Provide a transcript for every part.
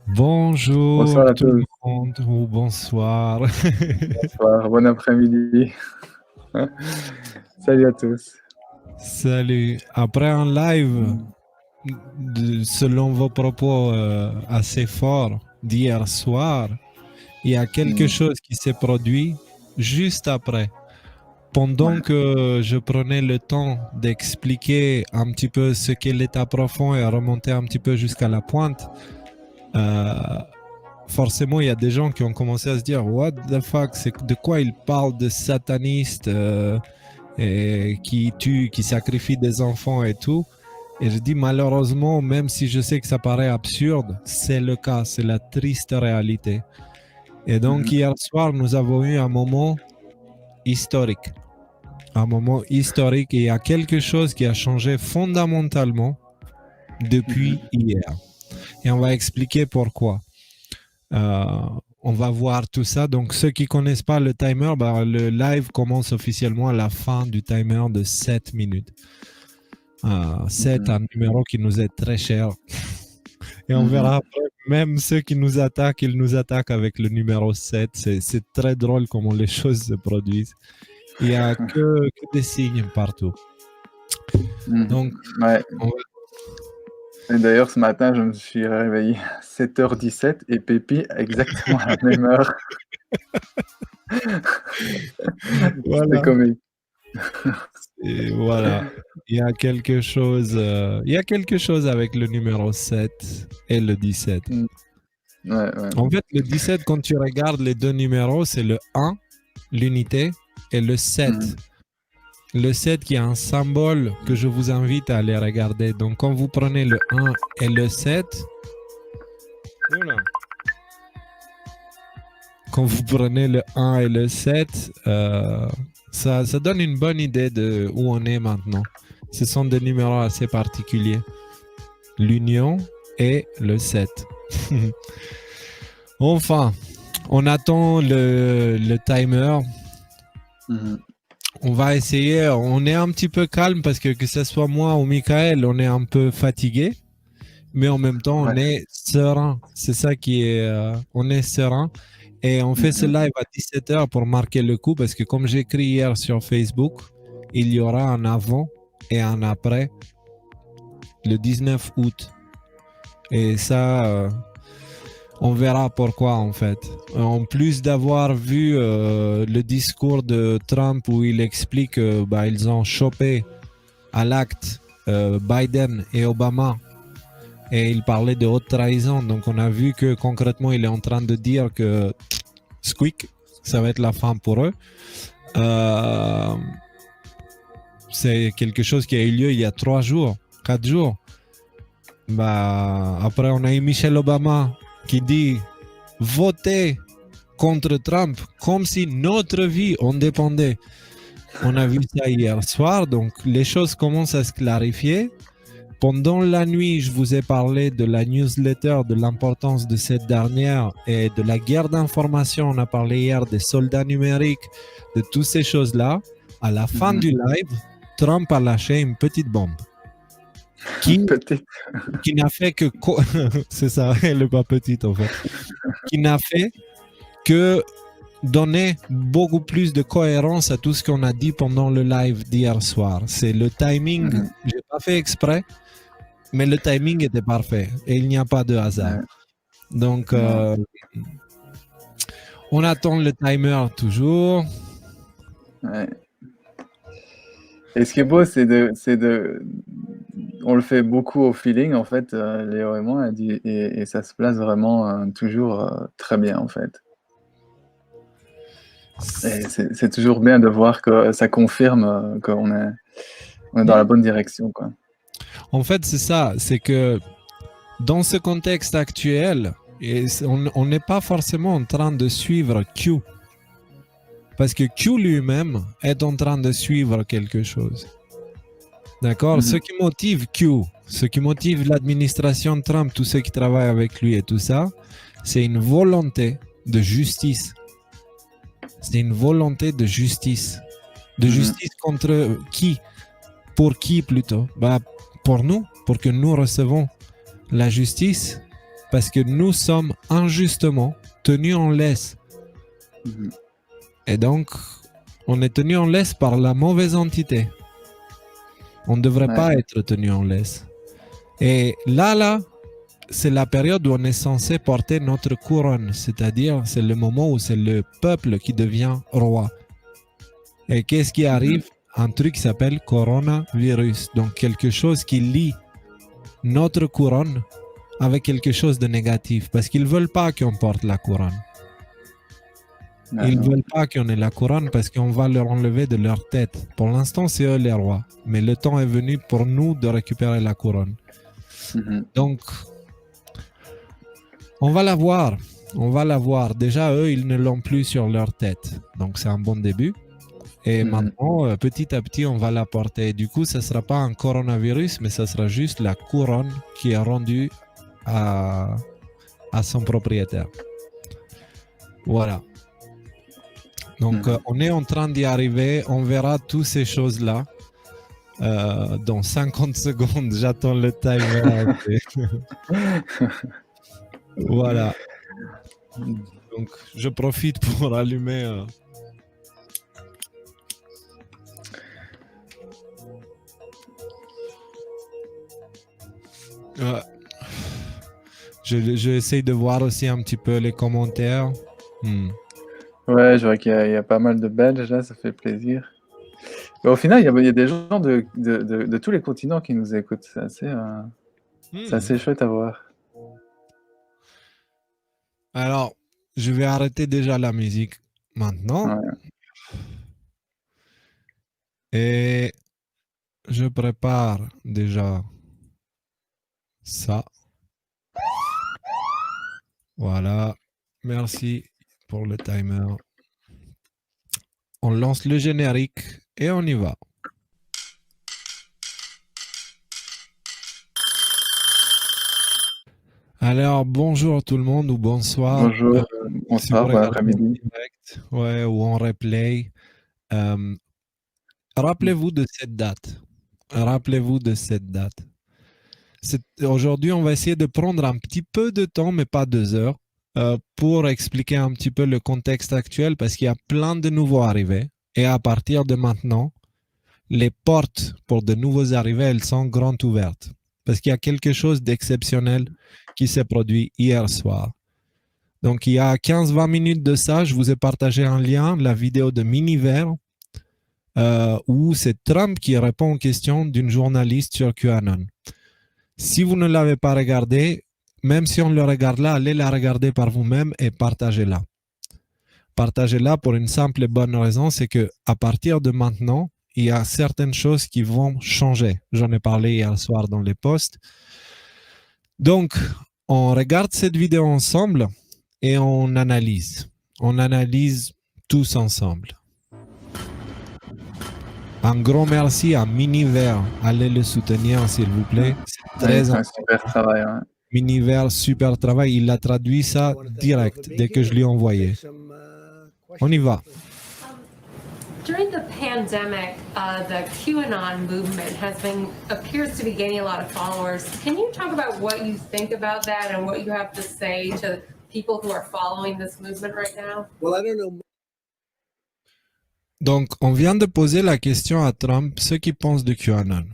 Bonjour Bonsoir à tout le tous. monde ou bonsoir. Bonsoir, bon après-midi. Salut à tous. Salut. Après un live, selon vos propos assez forts d'hier soir, il y a quelque Mm. chose qui s'est produit juste après. Pendant Ouais. que je prenais le temps d'expliquer un petit peu ce qu'est l'état profond et remonter un petit peu jusqu'à la pointe, euh, forcément, il y a des gens qui ont commencé à se dire What the fuck, c'est de quoi il parle de satanistes et qui tuent, qui sacrifient des enfants et tout. Et je dis malheureusement, même si je sais que ça paraît absurde, c'est le cas, c'est la triste réalité. Et donc hier soir, nous avons eu un moment historique. Un moment historique et il y a quelque chose qui a changé fondamentalement depuis hier. Et on va expliquer pourquoi. On va voir tout ça. Donc, ceux qui ne connaissent pas le timer, bah, le live commence officiellement à la fin du timer de 7 minutes. 7, un numéro qui nous est très cher. Et on verra après, même ceux qui nous attaquent, ils nous attaquent avec le numéro 7. C'est très drôle comment les choses se produisent. Il n'y a que des signes partout. Donc, Ouais. on va... Et d'ailleurs, ce matin, je me suis réveillé à 7h17 et Pépi exactement à la même heure. C'était Voilà. comique. Et voilà. Il y a quelque chose avec le numéro 7 et le 17. Ouais. En fait, le 17, quand tu regardes les deux numéros, c'est le 1, l'unité, et le 7. Le 7 qui est un symbole que je vous invite à aller regarder. Donc, quand vous prenez le 1 et le 7, quand vous prenez le 1 et le 7, ça donne une bonne idée de où on est maintenant. Ce sont des numéros assez particuliers. L'union et le 7. Enfin, on attend le timer. On va essayer, on est un petit peu calme parce que ce soit moi ou Michael, on est un peu fatigué, mais en même temps, on est serein. C'est ça qui est, on est serein. Et on fait ce live à 17h pour marquer le coup parce que comme j'ai écrit hier sur Facebook, il y aura un avant et un après le 19 août. Et ça, on verra pourquoi en fait. En plus d'avoir vu le discours de Trump où il explique qu'ils ont chopé à l'acte Biden et Obama et il parlait de haute trahison. Donc on a vu que concrètement il est en train de dire que squeak, ça va être la fin pour eux. C'est quelque chose qui a eu lieu il y a 3 jours, 4 jours. Bah, après on a eu Michelle Obama qui dit voter contre Trump comme si notre vie en dépendait. On a vu ça hier soir, donc les choses commencent à se clarifier. Pendant la nuit, je vous ai parlé de la newsletter, de l'importance de cette dernière et de la guerre d'information. On a parlé hier des soldats numériques, de toutes ces choses-là. À la fin du live, Trump a lâché une petite bombe qui n'a fait que... C'est ça, elle n'est pas petite en fait. Qui n'a fait que donner beaucoup plus de cohérence à tout ce qu'on a dit pendant le live d'hier soir. C'est le timing, j'ai pas fait exprès, mais le timing était parfait et il n'y a pas de hasard. Donc, on attend le timer toujours. Ouais. Et ce qui est beau, on le fait beaucoup au feeling, en fait, Léo et moi, et ça se place vraiment toujours très bien, en fait. Et c'est toujours bien de voir que ça confirme qu'on est dans la bonne direction, quoi. En fait, c'est ça, c'est que dans ce contexte actuel, on n'est pas forcément en train de suivre Q. Parce que Q lui-même est en train de suivre quelque chose. D'accord? Ce qui motive Q, ce qui motive l'administration Trump, tous ceux qui travaillent avec lui et tout ça, c'est une volonté de justice. C'est une volonté de justice. De justice contre qui? Pour qui plutôt? Bah, pour nous, pour que nous recevons la justice parce que nous sommes injustement tenus en laisse. Mhm. Et donc, on est tenu en laisse par la mauvaise entité. On ne devrait Ouais. pas être tenu en laisse. Et là, c'est la période où on est censé porter notre couronne, c'est-à-dire c'est le moment où c'est le peuple qui devient roi. Et qu'est-ce qui arrive? Un truc qui s'appelle coronavirus, donc quelque chose qui lie notre couronne avec quelque chose de négatif, parce qu'ils ne veulent pas qu'on porte la couronne. Ah, Ils ne non. veulent pas qu'on ait la couronne parce qu'on va leur enlever de leur tête. Pour l'instant, c'est eux les rois, mais le temps est venu pour nous de récupérer la couronne. Mhm. Donc, on va la voir. On va la voir. Déjà, eux, ils ne l'ont plus sur leur tête. Donc, c'est un bon début. Et maintenant, petit à petit, on va la porter. Du coup, ce ne sera pas un coronavirus, mais ce sera juste la couronne qui est rendue à son propriétaire. Voilà. Donc, on est en train d'y arriver. On verra toutes ces choses-là. Dans 50 secondes, j'attends le timer. Voilà. Donc, je profite pour allumer. J'essaie de voir aussi un petit peu les commentaires. Ouais, je vois qu'il y a pas mal de Belges là, ça fait plaisir. Mais au final, il y a des gens de tous les continents qui nous écoutent. C'est assez chouette à voir. Alors, je vais arrêter déjà la musique maintenant. Ouais. Et je prépare déjà ça. Voilà. Merci pour le timer. On lance le générique et on y va. Alors, bonjour tout le monde ou bonsoir. Bonjour, Si bonsoir, vous bon regardez en après-midi. direct, ouais, ou en replay. Rappelez-vous de cette date. Rappelez-vous de cette date. Aujourd'hui, on va essayer de prendre un petit peu de temps, mais pas 2 heures, pour expliquer un petit peu le contexte actuel, parce qu'il y a plein de nouveaux arrivés. Et à partir de maintenant, les portes pour de nouveaux arrivés, elles sont grandes ouvertes. Parce qu'il y a quelque chose d'exceptionnel qui s'est produit hier soir. Donc, il y a 15-20 minutes de ça, je vous ai partagé un lien, la vidéo de Miniver, où c'est Trump qui répond aux questions d'une journaliste sur QAnon. Si vous ne l'avez pas regardé, même si on le regarde là, allez la regarder par vous-même et partagez-la. Partagez-la pour une simple et bonne raison, c'est que à partir de maintenant, il y a certaines choses qui vont changer. J'en ai parlé hier soir dans les posts. Donc, on regarde cette vidéo ensemble et on analyse. On analyse tous ensemble. Un grand merci à Miniver. Allez le soutenir, s'il vous plaît. C'est très un super travail. Hein. Miniver, super travail. Il a traduit ça direct dès que je lui ai envoyé. On y va. During the pandemic, the QAnon movement appears to be gaining a lot of followers. Can you talk about what you think about that and what you have to say to people who are following this movement right now? Well, I don't know. Donc, on vient de poser la question à Trump, ce qu'il pense de QAnon.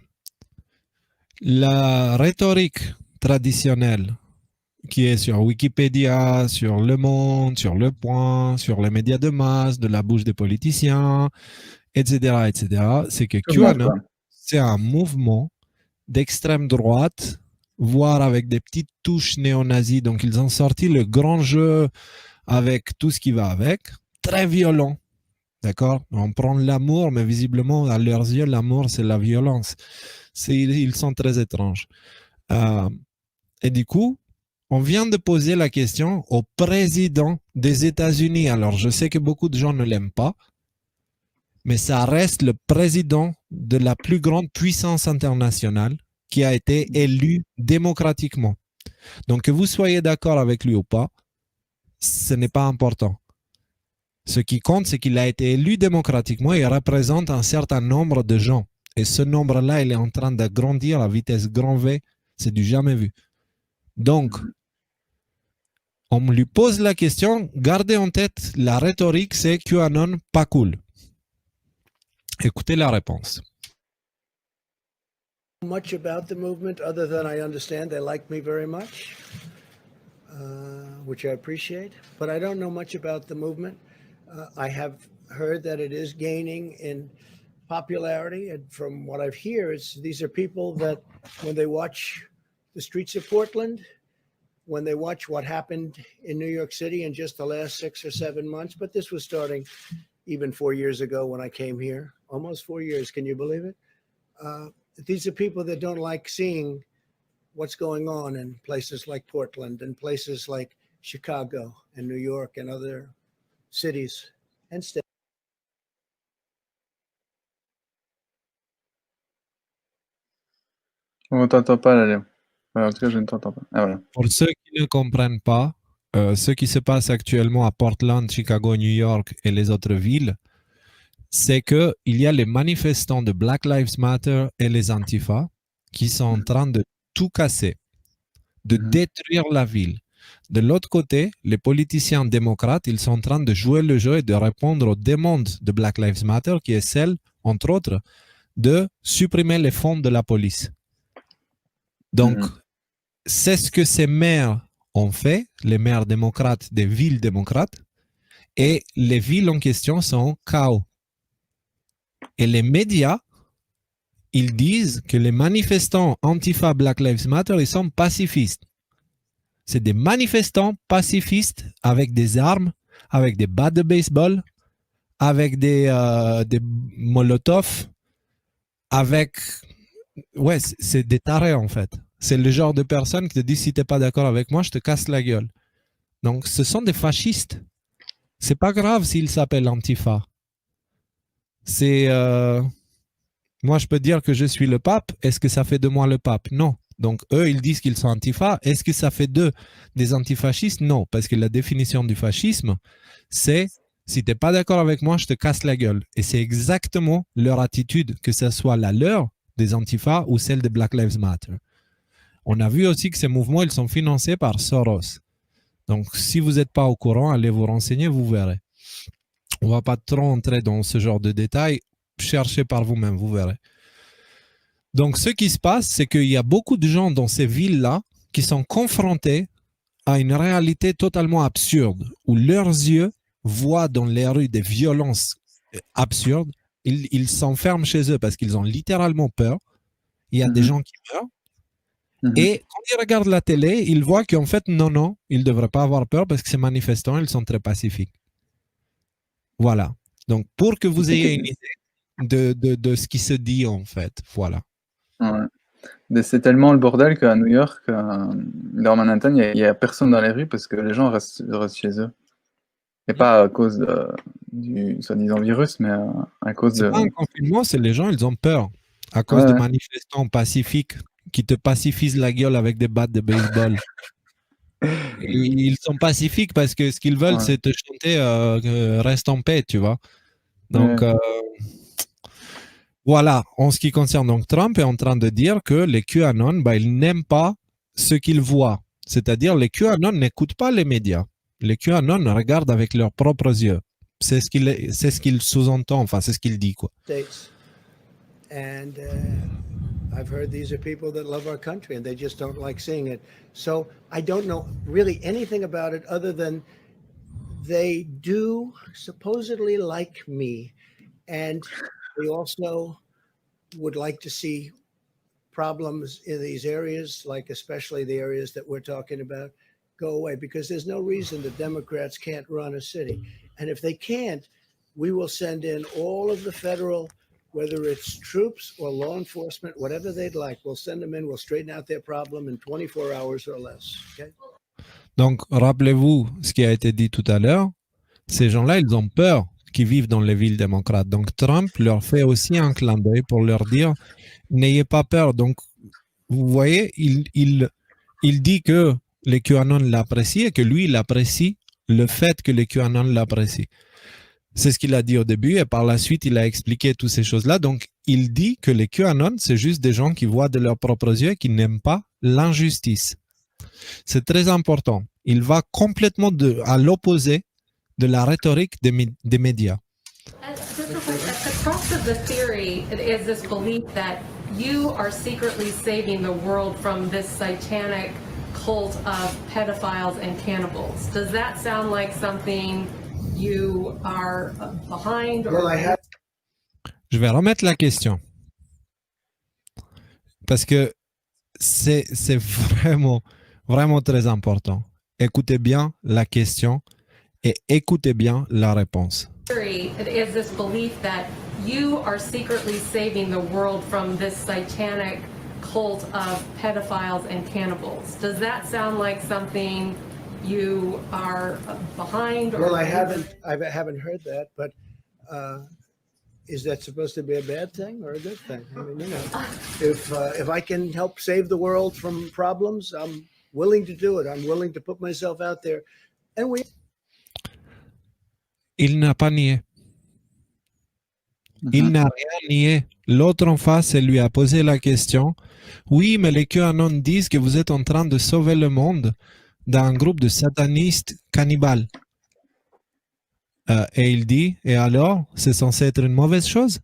La rhétorique traditionnelle qui est sur Wikipédia, sur Le Monde, sur Le Point, sur les médias de masse, de la bouche des politiciens, etc., c'est que QAnon, c'est un mouvement d'extrême droite, voire avec des petites touches néo-nazis. Donc, ils ont sorti le grand jeu avec tout ce qui va avec, très violent. D'accord? On prend l'amour, mais visiblement, à leurs yeux, l'amour, c'est la violence. Ils sont très étranges. Et du coup, on vient de poser la question au président des États-Unis. Alors, je sais que beaucoup de gens ne l'aiment pas, mais ça reste le président de la plus grande puissance internationale qui a été élu démocratiquement. Donc, que vous soyez d'accord avec lui ou pas, ce n'est pas important. Ce qui compte, c'est qu'il a été élu démocratiquement et il représente un certain nombre de gens. Et ce nombre-là, il est en train d'agrandir à vitesse grand V. C'est du jamais vu. Donc, on lui pose la question, gardez en tête, la rhétorique, c'est QAnon, pas cool. Écoutez la réponse. Much about the movement other than I understand they like me very much, which I appreciate, but I don't know much about the movement. I have heard that it is gaining in popularity, and from what I've heard, these are people that when they watch the streets of Portland, when they watch what happened in New York City in just the last 6 or 7 months, but this was starting even 4 years ago when I came here, almost 4 years, can you believe it? These are people that don't like seeing what's going on in places like Portland and places like Chicago and New York and other cities and states. On ne t'entend pas, là, Léo. En tout cas, je ne t'entends pas. Ah, voilà. Pour ceux qui ne comprennent pas, ce qui se passe actuellement à Portland, Chicago, New York et les autres villes, c'est qu'il y a les manifestants de Black Lives Matter et les Antifa qui sont en train de tout casser, de détruire la ville. De l'autre côté, les politiciens démocrates, ils sont en train de jouer le jeu et de répondre aux demandes de Black Lives Matter, qui est celle, entre autres, de supprimer les fonds de la police. Donc, c'est ce que ces maires ont fait, les maires démocrates des villes démocrates, et les villes en question sont chaos. Et les médias, ils disent que les manifestants Antifa Black Lives Matter, ils sont pacifistes. C'est des manifestants pacifistes avec des armes, avec des battes de baseball, avec des molotovs, avec... Ouais, c'est des tarés en fait. C'est le genre de personne qui te dit si tu n'es pas d'accord avec moi, je te casse la gueule. Donc, ce sont des fascistes. C'est pas grave s'ils s'appellent Antifa. C'est... Moi, je peux dire que je suis le pape. Est-ce que ça fait de moi le pape? Non. Donc, eux, ils disent qu'ils sont antifa. Est-ce que ça fait d'eux des antifascistes? Non. Parce que la définition du fascisme, c'est si tu n'es pas d'accord avec moi, je te casse la gueule. Et c'est exactement leur attitude, que ce soit la leur des antifas ou celle de Black Lives Matter. On a vu aussi que ces mouvements, ils sont financés par Soros. Donc, si vous n'êtes pas au courant, allez vous renseigner, vous verrez. On ne va pas trop entrer dans ce genre de détails. Cherchez par vous-même, vous verrez. Donc, ce qui se passe, c'est qu'il y a beaucoup de gens dans ces villes-là qui sont confrontés à une réalité totalement absurde, où leurs yeux voient dans les rues des violences absurdes. Ils s'enferment chez eux parce qu'ils ont littéralement peur. Il y a des gens qui meurent. Et quand ils regardent la télé, ils voient qu'en fait, non, ils ne devraient pas avoir peur parce que ces manifestants, ils sont très pacifiques. Voilà. Donc, pour que vous ayez une idée de ce qui se dit, en fait. Voilà. Ouais. C'est tellement le bordel qu'à New York, dans Manhattan, il n'y a personne dans les rues parce que les gens restent chez eux. Et pas à cause du soi-disant virus, mais à cause de... C'est pas un confinement, c'est les gens, ils ont peur. À cause de manifestants pacifiques qui te pacifisent la gueule avec des battes de baseball. Ils sont pacifiques parce que ce qu'ils veulent, c'est te chanter reste en paix, tu vois. Donc, voilà, en ce qui concerne donc Trump est en train de dire que les QAnon, ils n'aiment pas ce qu'ils voient. C'est-à-dire, les QAnon n'écoutent pas les médias. Les QAnon regardent avec leurs propres yeux. C'est ce qu'il sous-entend, enfin, c'est ce qu'il dit, quoi. And I've heard these are people that love our country and they just don't like seeing it. So I don't know really anything about it other than they do supposedly like me. And they also would like to see problems in these areas, like especially the areas that we're talking about, go away, because there's no reason the Democrats can't run a city. And if they can't, we will send in all of the federal, whether it's troops or law enforcement, whatever they'd like, we'll send them in, we'll straighten out their problem in 24 hours or less. Okay? Donc, rappelez-vous ce qui a été dit tout à l'heure. Ces gens-là, ils ont peur qui vivent dans les villes démocrates. Donc, Trump leur fait aussi un clin d'œil pour leur dire « N'ayez pas peur ». Donc, vous voyez, il dit que les QAnon l'apprécient et que lui, il apprécie le fait que les QAnon l'apprécient. C'est ce qu'il a dit au début et par la suite, il a expliqué toutes ces choses-là. Donc, il dit que les QAnon, c'est juste des gens qui voient de leurs propres yeux et qui n'aiment pas l'injustice. C'est très important. il va complètement à l'opposé de la rhétorique des médias. At the crux of the theory is this belief that you are secretly saving the world from this satanic cult of pedophiles and cannibals. Does that sound like something you are behind? Well, I have. Je vais remettre la question. Parce que c'est vraiment, vraiment très important. Écoutez bien la question et écoutez bien la réponse. Theory is this belief that you are secretly saving the world from this satanic cult of pedophiles and cannibals. Does that sound like something you are behind? Well, I haven't heard that, but is that supposed to be a bad thing or a good thing? I mean, you know, if I can help save the world from problems, I'm willing to do it. I'm willing to put myself out there. And Il n'a pas nié. Il n'a rien nié. L'autre en face, elle lui a posé la question. Oui, mais les QAnon disent que vous êtes en train de sauver le monde d'un groupe de satanistes cannibales. Et il dit, et alors, c'est censé être une mauvaise chose?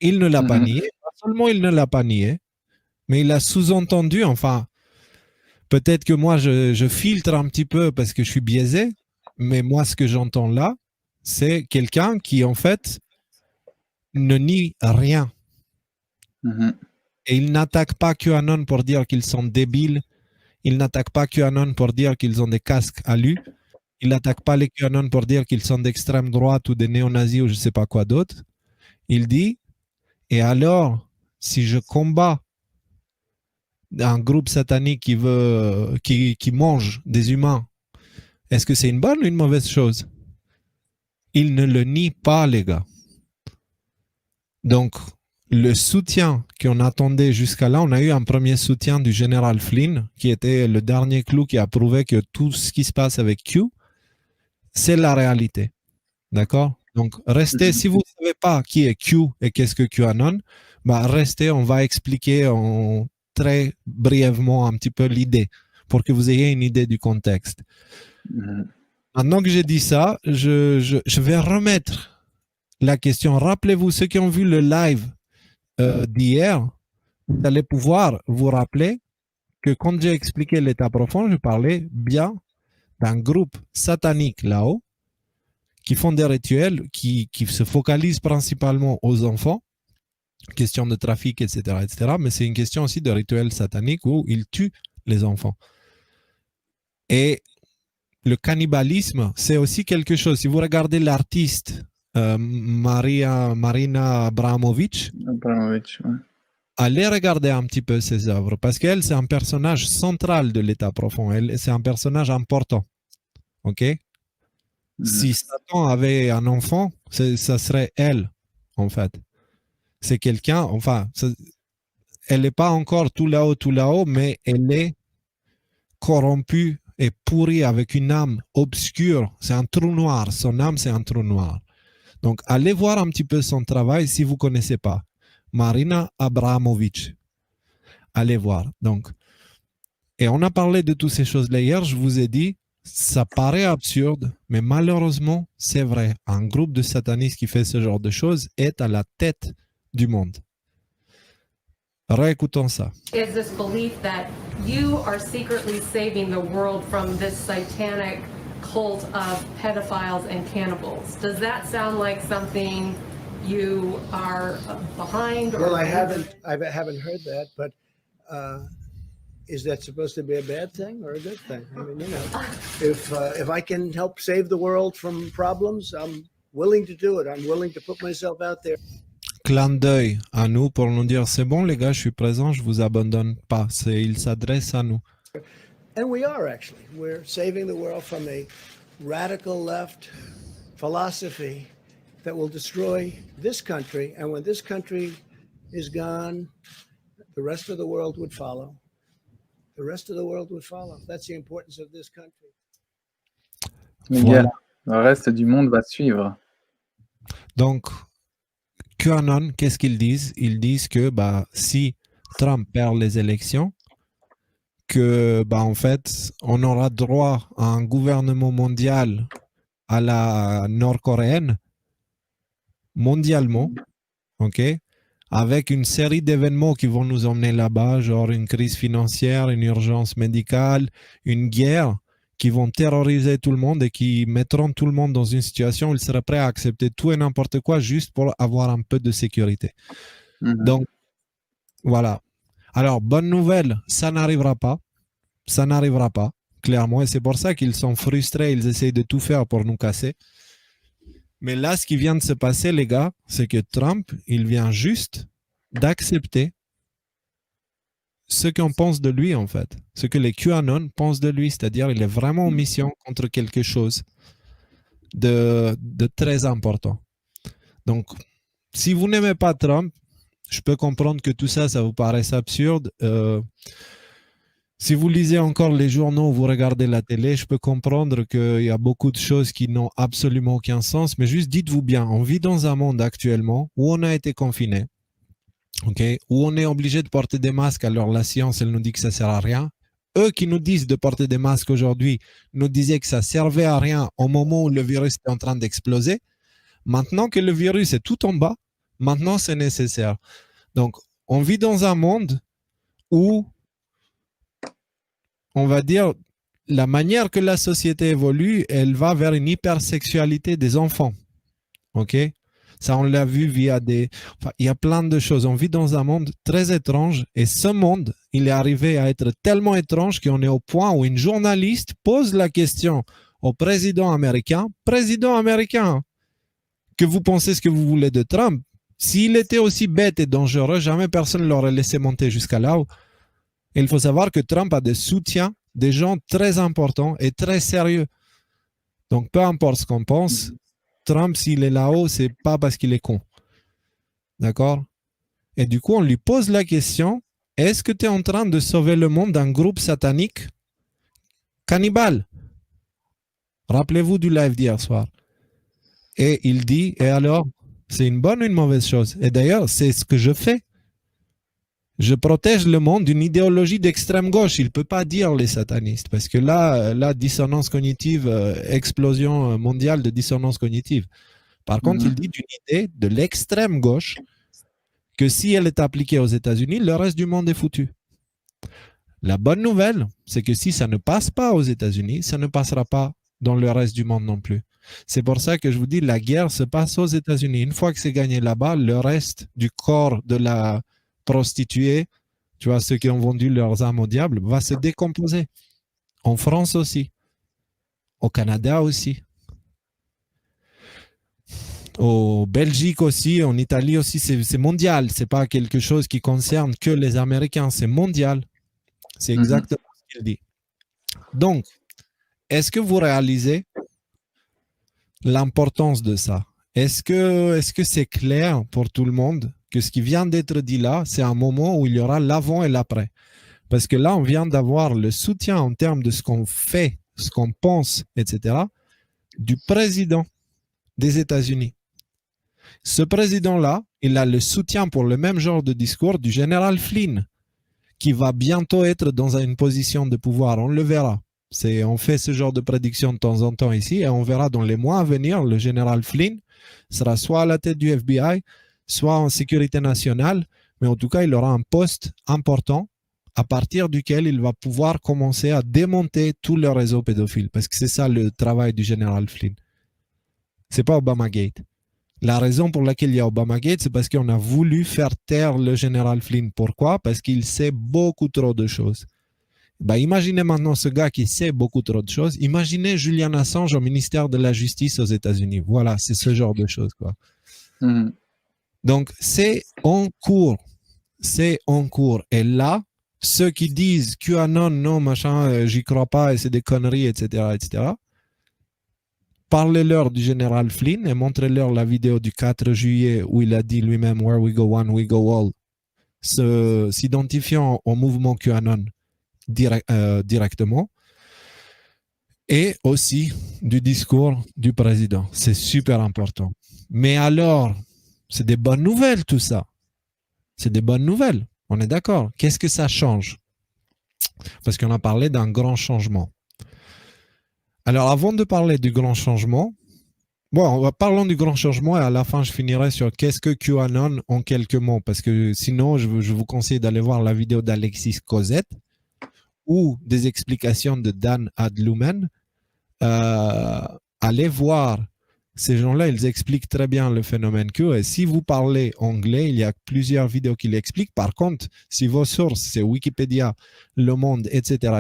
Il ne l'a pas nié. Non seulement il ne l'a pas nié, mais il a sous-entendu, enfin, peut-être que moi, je filtre un petit peu parce que je suis biaisé, mais moi, ce que j'entends là, c'est quelqu'un qui, en fait, ne nie rien. Et il n'attaque pas QAnon pour dire qu'ils sont débiles. Il n'attaque pas QAnon pour dire qu'ils ont des casques à lui. Il n'attaque pas les QAnon pour dire qu'ils sont d'extrême droite ou des néo-nazis ou je ne sais pas quoi d'autre. Il dit, et alors, si je combats un groupe satanique qui mange des humains, est-ce que c'est une bonne ou une mauvaise chose? Il ne le nie pas, les gars. Donc, le soutien qu'on attendait jusqu'à là, on a eu un premier soutien du général Flynn, qui était le dernier clou qui a prouvé que tout ce qui se passe avec Q, c'est la réalité. D'accord? Donc, restez, si vous ne savez pas qui est Q et qu'est-ce que QAnon, bah restez, on va expliquer très brièvement un petit peu l'idée, pour que vous ayez une idée du contexte. Maintenant que j'ai dit ça, je vais remettre la question. Rappelez-vous, ceux qui ont vu le live d'hier, vous allez pouvoir vous rappeler que quand j'ai expliqué l'état profond, je parlais bien d'un groupe satanique là-haut qui font des rituels, qui se focalisent principalement aux enfants, question de trafic, etc., mais c'est une question aussi de rituels sataniques où ils tuent les enfants. Et le cannibalisme, c'est aussi quelque chose. Si vous regardez l'artiste Marina Abramovic, ouais. allez regarder un petit peu ses œuvres, parce qu'elle, c'est un personnage central de l'état profond. C'est un personnage important. OK? Si Satan avait un enfant, ça serait elle, en fait. C'est quelqu'un, enfin, elle n'est pas encore tout là-haut, mais elle est corrompue et pourrie avec une âme obscure. C'est un trou noir. Son âme, c'est un trou noir. Donc, allez voir un petit peu son travail si vous ne connaissez pas. Marina Abramovic. Allez voir. Donc, et on a parlé de toutes ces choses-là hier. Je vous ai dit, ça paraît absurde, mais malheureusement, c'est vrai. Un groupe de satanistes qui fait ce genre de choses est à la tête du monde. Réécoutons ça. Is this belief that you are secretly saving the world from this satanic cult of pedophiles and cannibals? Does that sound like something you are behind? Well, I haven't heard that, but is that supposed to be a bad thing or a good thing? I mean, you know, if I can help save the world from problems, I'm willing to do it. I'm willing to put myself out there. Clin d'œil à nous pour nous dire c'est bon les gars, je suis présent, je vous abandonne pas. Il s'adresse à nous. And we are actually. We're saving the world from a radical left philosophy that will destroy this country. And when this country is gone, the rest of the world would follow. The rest of the world would follow. That's the importance of this country. Miguel, le reste du monde va suivre. Donc, QAnon, qu'est-ce qu'ils disent? Ils disent que si Trump perd les élections, que, en fait, on aura droit à un gouvernement mondial à la nord-coréenne, mondialement, ok, avec une série d'événements qui vont nous emmener là-bas, genre une crise financière, une urgence médicale, une guerre, qui vont terroriser tout le monde et qui mettront tout le monde dans une situation où il serait prêt à accepter tout et n'importe quoi juste pour avoir un peu de sécurité. Donc, voilà. Alors, bonne nouvelle, ça n'arrivera pas. Ça n'arrivera pas, clairement. Et c'est pour ça qu'ils sont frustrés. Ils essayent de tout faire pour nous casser. Mais là, ce qui vient de se passer, les gars, c'est que Trump, il vient juste d'accepter ce qu'on pense de lui, en fait. Ce que les QAnon pensent de lui. C'est-à-dire, il est vraiment en mission contre quelque chose de très important. Donc, si vous n'aimez pas Trump, je peux comprendre que tout ça, ça vous paraisse absurde. Si vous lisez encore les journaux, vous regardez la télé, je peux comprendre qu'il y a beaucoup de choses qui n'ont absolument aucun sens, mais juste dites-vous bien, on vit dans un monde actuellement où on a été confiné, okay, où on est obligé de porter des masques, alors la science, elle nous dit que ça ne sert à rien. Eux qui nous disent de porter des masques aujourd'hui nous disaient que ça ne servait à rien au moment où le virus était en train d'exploser. Maintenant que le virus est tout en bas, maintenant c'est nécessaire. Donc, on vit dans un monde où, on va dire, la manière que la société évolue, elle va vers une hypersexualité des enfants. Ok? Ça, on l'a vu via des... Enfin, il y a plein de choses. On vit dans un monde très étrange et ce monde, il est arrivé à être tellement étrange qu'on est au point où une journaliste pose la question au président américain, que vous pensez ce que vous voulez de Trump? S'il était aussi bête et dangereux, jamais personne ne l'aurait laissé monter jusqu'à là-haut. Il faut savoir que Trump a des soutiens, des gens très importants et très sérieux. Donc, peu importe ce qu'on pense, Trump, s'il est là-haut, c'est pas parce qu'il est con. D'accord? Et du coup, on lui pose la question, est-ce que tu es en train de sauver le monde d'un groupe satanique cannibale? Rappelez-vous du live d'hier soir. Et il dit, et alors, c'est une bonne ou une mauvaise chose? Et d'ailleurs, c'est ce que je fais. Je protège le monde d'une idéologie d'extrême gauche. Il ne peut pas dire les satanistes, parce que là, dissonance cognitive, explosion mondiale de dissonance cognitive. Par contre, il dit d'une idée de l'extrême gauche que si elle est appliquée aux États-Unis, le reste du monde est foutu. La bonne nouvelle, c'est que si ça ne passe pas aux États-Unis, ça ne passera pas dans le reste du monde non plus. C'est pour ça que je vous dis, la guerre se passe aux États-Unis. Une fois que c'est gagné là-bas, le reste du corps de la prostituée, tu vois, ceux qui ont vendu leurs âmes au diable, va se décomposer. En France aussi. Au Canada aussi. Au Belgique aussi, en Italie aussi, c'est mondial. C'est pas quelque chose qui concerne que les Américains, c'est mondial. C'est exactement ce qu'il dit. Donc, est-ce que vous réalisez l'importance de ça? Est-ce que c'est clair pour tout le monde que ce qui vient d'être dit là, c'est un moment où il y aura l'avant et l'après? Parce que là, on vient d'avoir le soutien en termes de ce qu'on fait, ce qu'on pense, etc., du président des États-Unis. Ce président-là, il a le soutien pour le même genre de discours du général Flynn, qui va bientôt être dans une position de pouvoir. On le verra. On fait ce genre de prédiction de temps en temps ici et on verra dans les mois à venir, le général Flynn sera soit à la tête du FBI, soit en sécurité nationale, mais en tout cas, il aura un poste important à partir duquel il va pouvoir commencer à démonter tout le réseau pédophile, parce que c'est ça le travail du général Flynn. C'est pas Obamagate. La raison pour laquelle il y a Obamagate, c'est parce qu'on a voulu faire taire le général Flynn. Pourquoi? Parce qu'il sait beaucoup trop de choses. Imaginez maintenant ce gars qui sait beaucoup trop de choses. Imaginez Julian Assange au ministère de la Justice aux États-Unis. Voilà, c'est ce genre de choses, quoi. Donc, c'est en cours. C'est en cours. Et là, ceux qui disent QAnon, non, machin, j'y crois pas et c'est des conneries, etc., etc., parlez-leur du général Flynn et montrez-leur la vidéo du 4 juillet où il a dit lui-même « Where we go one, we go all », s'identifiant au mouvement QAnon directement, et aussi du discours du président. C'est super important. Mais alors, c'est des bonnes nouvelles tout ça. C'est des bonnes nouvelles. On est d'accord. Qu'est-ce que ça change? Parce qu'on a parlé d'un grand changement. Alors, avant de parler du grand changement, parlons du grand changement et à la fin, je finirai sur qu'est-ce que QAnon en quelques mots. Parce que sinon, je vous conseille d'aller voir la vidéo d'Alexis Cosette ou des explications de Dan Adlumen. Allez voir. Ces gens-là, ils expliquent très bien le phénomène Q. Et si vous parlez anglais, il y a plusieurs vidéos qui l'expliquent. Par contre, si vos sources, c'est Wikipédia, Le Monde, etc.,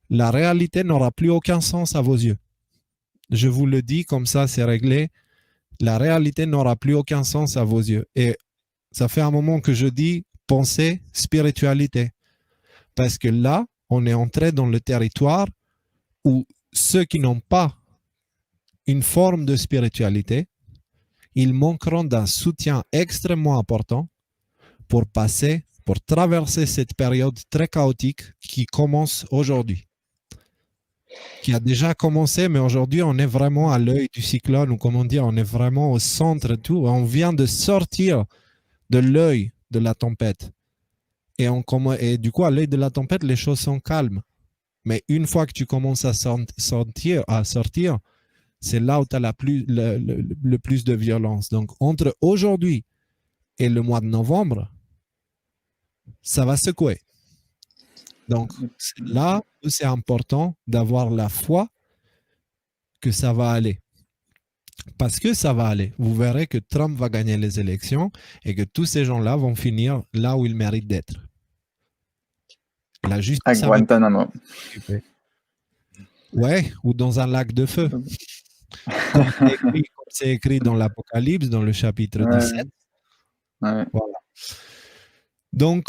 la réalité n'aura plus aucun sens à vos yeux. Je vous le dis, comme ça, c'est réglé. La réalité n'aura plus aucun sens à vos yeux. Et ça fait un moment que je dis pensée, spiritualité. Parce que là, on est entré dans le territoire où ceux qui n'ont pas une forme de spiritualité, ils manqueront d'un soutien extrêmement important pour traverser cette période très chaotique qui commence aujourd'hui. Qui a déjà commencé, mais aujourd'hui, on est vraiment à l'œil du cyclone, ou comment dire, on est vraiment au centre de tout. On vient de sortir de l'œil de la tempête. Et du coup, à l'œil de la tempête, les choses sont calmes. Mais une fois que tu commences à sortir, c'est là où tu as le plus de violence. Donc, entre aujourd'hui et le mois de novembre, ça va secouer. Donc, c'est là où c'est important d'avoir la foi que ça va aller. Parce que ça va aller. Vous verrez que Trump va gagner les élections et que tous ces gens-là vont finir là où ils méritent d'être. La justice. À Guantanamo. Ouais, ou dans un lac de feu. Comme c'est écrit dans l'Apocalypse, dans le chapitre 17. Ouais. Voilà. Donc,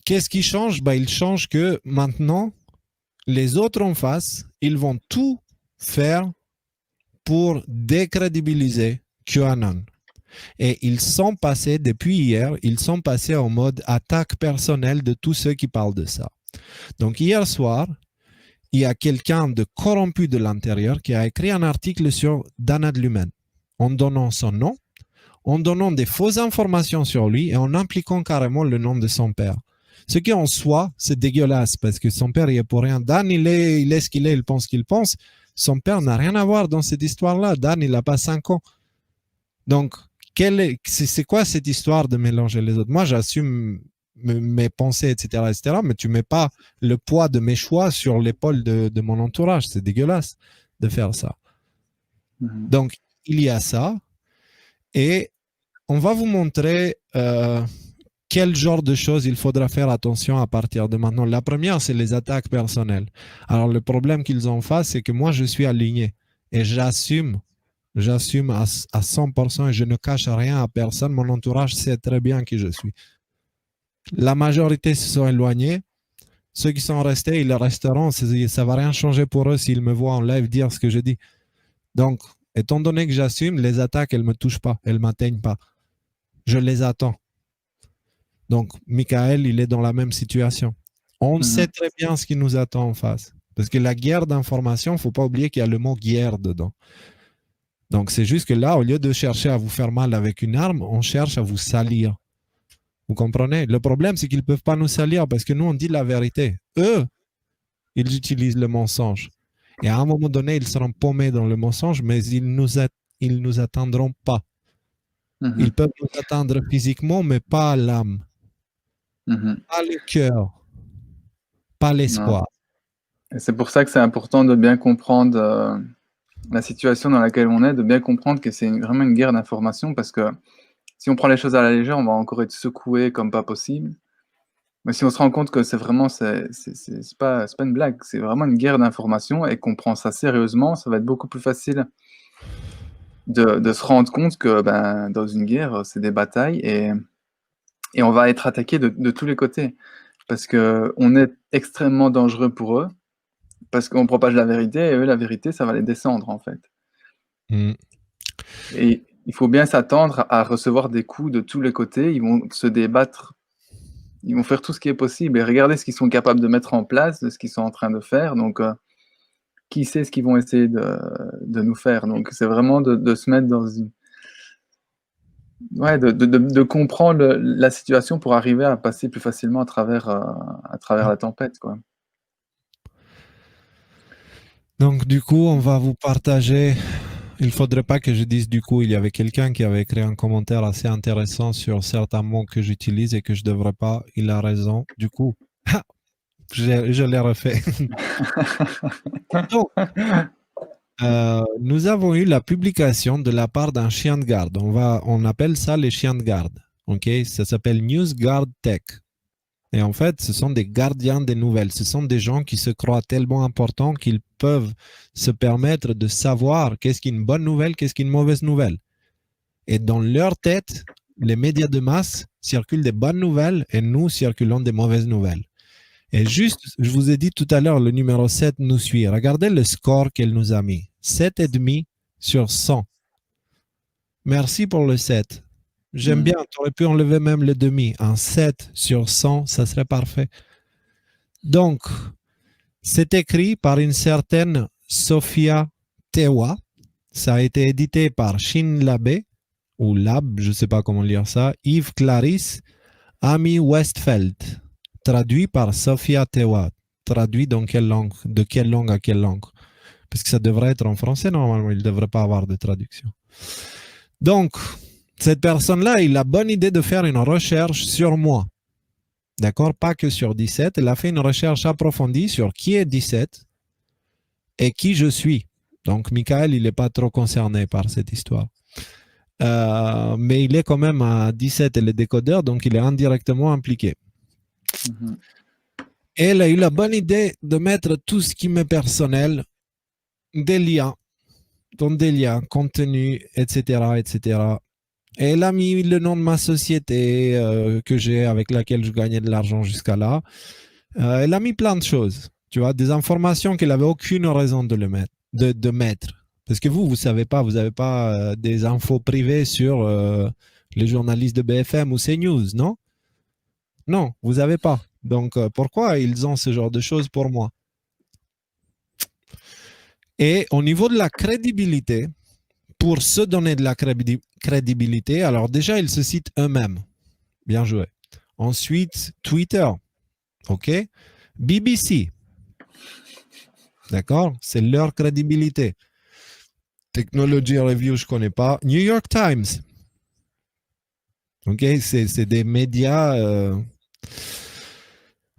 qu'est-ce qui change? Il change que maintenant, les autres en face, ils vont tout faire pour décrédibiliser QAnon. Et ils sont passés, depuis hier, ils sont passés en mode attaque personnelle de tous ceux qui parlent de ça. Donc hier soir, il y a quelqu'un de corrompu de l'intérieur qui a écrit un article sur Dan Adlumen en donnant son nom, en donnant des fausses informations sur lui et en impliquant carrément le nom de son père. Ce qui en soi, c'est dégueulasse parce que son père, il est pour rien. Dan, il est ce qu'il est, il pense qu'il pense. Son père n'a rien à voir dans cette histoire-là. Dan, il n'a pas 5 ans. Donc, c'est quoi cette histoire de mélanger les autres? Moi, j'assume mes pensées, etc., mais tu ne mets pas le poids de mes choix sur l'épaule de mon entourage. C'est dégueulasse de faire ça. Donc, il y a ça. Et on va vous montrer quel genre de choses il faudra faire attention à partir de maintenant. La première, c'est les attaques personnelles. Alors, le problème qu'ils ont en face, c'est que moi, je suis aligné et j'assume à 100% et je ne cache rien à personne. Mon entourage sait très bien qui je suis. La majorité se sont éloignés. Ceux qui sont restés, ils resteront. Ça ne va rien changer pour eux s'ils me voient en live dire ce que je dis. Donc, étant donné que j'assume, les attaques, elles ne me touchent pas, elles ne m'atteignent pas. Je les attends. Donc, Michael, il est dans la même situation. On sait très bien ce qui nous attend en face. Parce que la guerre d'information, il ne faut pas oublier qu'il y a le mot guerre dedans. Donc, c'est juste que là, au lieu de chercher à vous faire mal avec une arme, on cherche à vous salir. Vous comprenez? Le problème, c'est qu'ils ne peuvent pas nous salir parce que nous, on dit la vérité. Eux, ils utilisent le mensonge. Et à un moment donné, ils seront paumés dans le mensonge, mais ils nous atteindront pas. Ils peuvent nous atteindre physiquement, mais pas à l'âme. Pas le cœur. Pas l'espoir. Et c'est pour ça que c'est important de bien comprendre la situation dans laquelle on est, de bien comprendre que c'est vraiment une guerre d'information, parce que si on prend les choses à la légère, on va encore être secoué comme pas possible. Mais si on se rend compte que c'est pas une blague, c'est vraiment une guerre d'information et qu'on prend ça sérieusement, ça va être beaucoup plus facile de se rendre compte que dans une guerre, c'est des batailles et on va être attaqué de tous les côtés. Parce qu'on est extrêmement dangereux pour eux, parce qu'on propage la vérité, et eux, la vérité, ça va les descendre, en fait. Et il faut bien s'attendre à recevoir des coups de tous les côtés. Ils vont se débattre, ils vont faire tout ce qui est possible, et regarder ce qu'ils sont capables de mettre en place, de ce qu'ils sont en train de faire. Donc, qui sait ce qu'ils vont essayer de nous faire. Donc, c'est vraiment de se mettre dans une... Ouais, de comprendre la situation pour arriver à passer plus facilement à travers la tempête, quoi. Donc, du coup, on va vous partager. Il faudrait pas que je dise du coup, il y avait quelqu'un qui avait écrit un commentaire assez intéressant sur certains mots que j'utilise et que je devrais pas. Il a raison. Du coup, je l'ai refait. Donc, nous avons eu la publication de la part d'un chien de garde. On appelle ça les chiens de garde. Ok, ça s'appelle News Guard Tech. Et en fait, ce sont des gardiens des nouvelles. Ce sont des gens qui se croient tellement importants qu'ils peuvent se permettre de savoir qu'est-ce qu'une bonne nouvelle, qu'est-ce qu'une mauvaise nouvelle. Et dans leur tête, les médias de masse circulent des bonnes nouvelles et nous circulons des mauvaises nouvelles. Et juste, je vous ai dit tout à l'heure, le numéro 7 nous suit. Regardez le score qu'elle nous a mis. 7,5 sur 100. Merci pour le 7. J'aime bien, tu aurais pu enlever même le demi. Un 7 sur 100, ça serait parfait. Donc, c'est écrit par une certaine Sophia Tewa. Ça a été édité par Shin Labe, ou Lab, je ne sais pas comment lire ça, Yves Clarisse, Amy Westfeld. Traduit par Sophia Tewa. Traduit dans quelle langue? De quelle langue à quelle langue? Parce que ça devrait être en français, normalement, il ne devrait pas avoir de traduction. Donc, cette personne-là, il a bonne idée de faire une recherche sur moi. D'accord? Pas que sur 17. Elle a fait une recherche approfondie sur qui est 17 et qui je suis. Donc, Michael, il n'est pas trop concerné par cette histoire. Mais il est quand même à 17 et les décodeurs, donc il est indirectement impliqué. Elle a eu la bonne idée de mettre tout ce qui m'est personnel, des liens, contenu, etc., etc. Et elle a mis le nom de ma société que j'ai, avec laquelle je gagnais de l'argent jusqu'à là. Elle a mis plein de choses, tu vois, des informations qu'elle n'avait aucune raison de mettre. Parce que vous savez pas, vous n'avez pas des infos privées sur les journalistes de BFM ou CNews, non? Non, vous n'avez pas. Donc, pourquoi ils ont ce genre de choses pour moi? Et au niveau de la crédibilité, pour se donner de la crédibilité, alors déjà, ils se citent eux-mêmes. Bien joué. Ensuite, Twitter. OK? BBC. D'accord? C'est leur crédibilité. Technology Review, je ne connais pas. New York Times. OK? C'est des médias...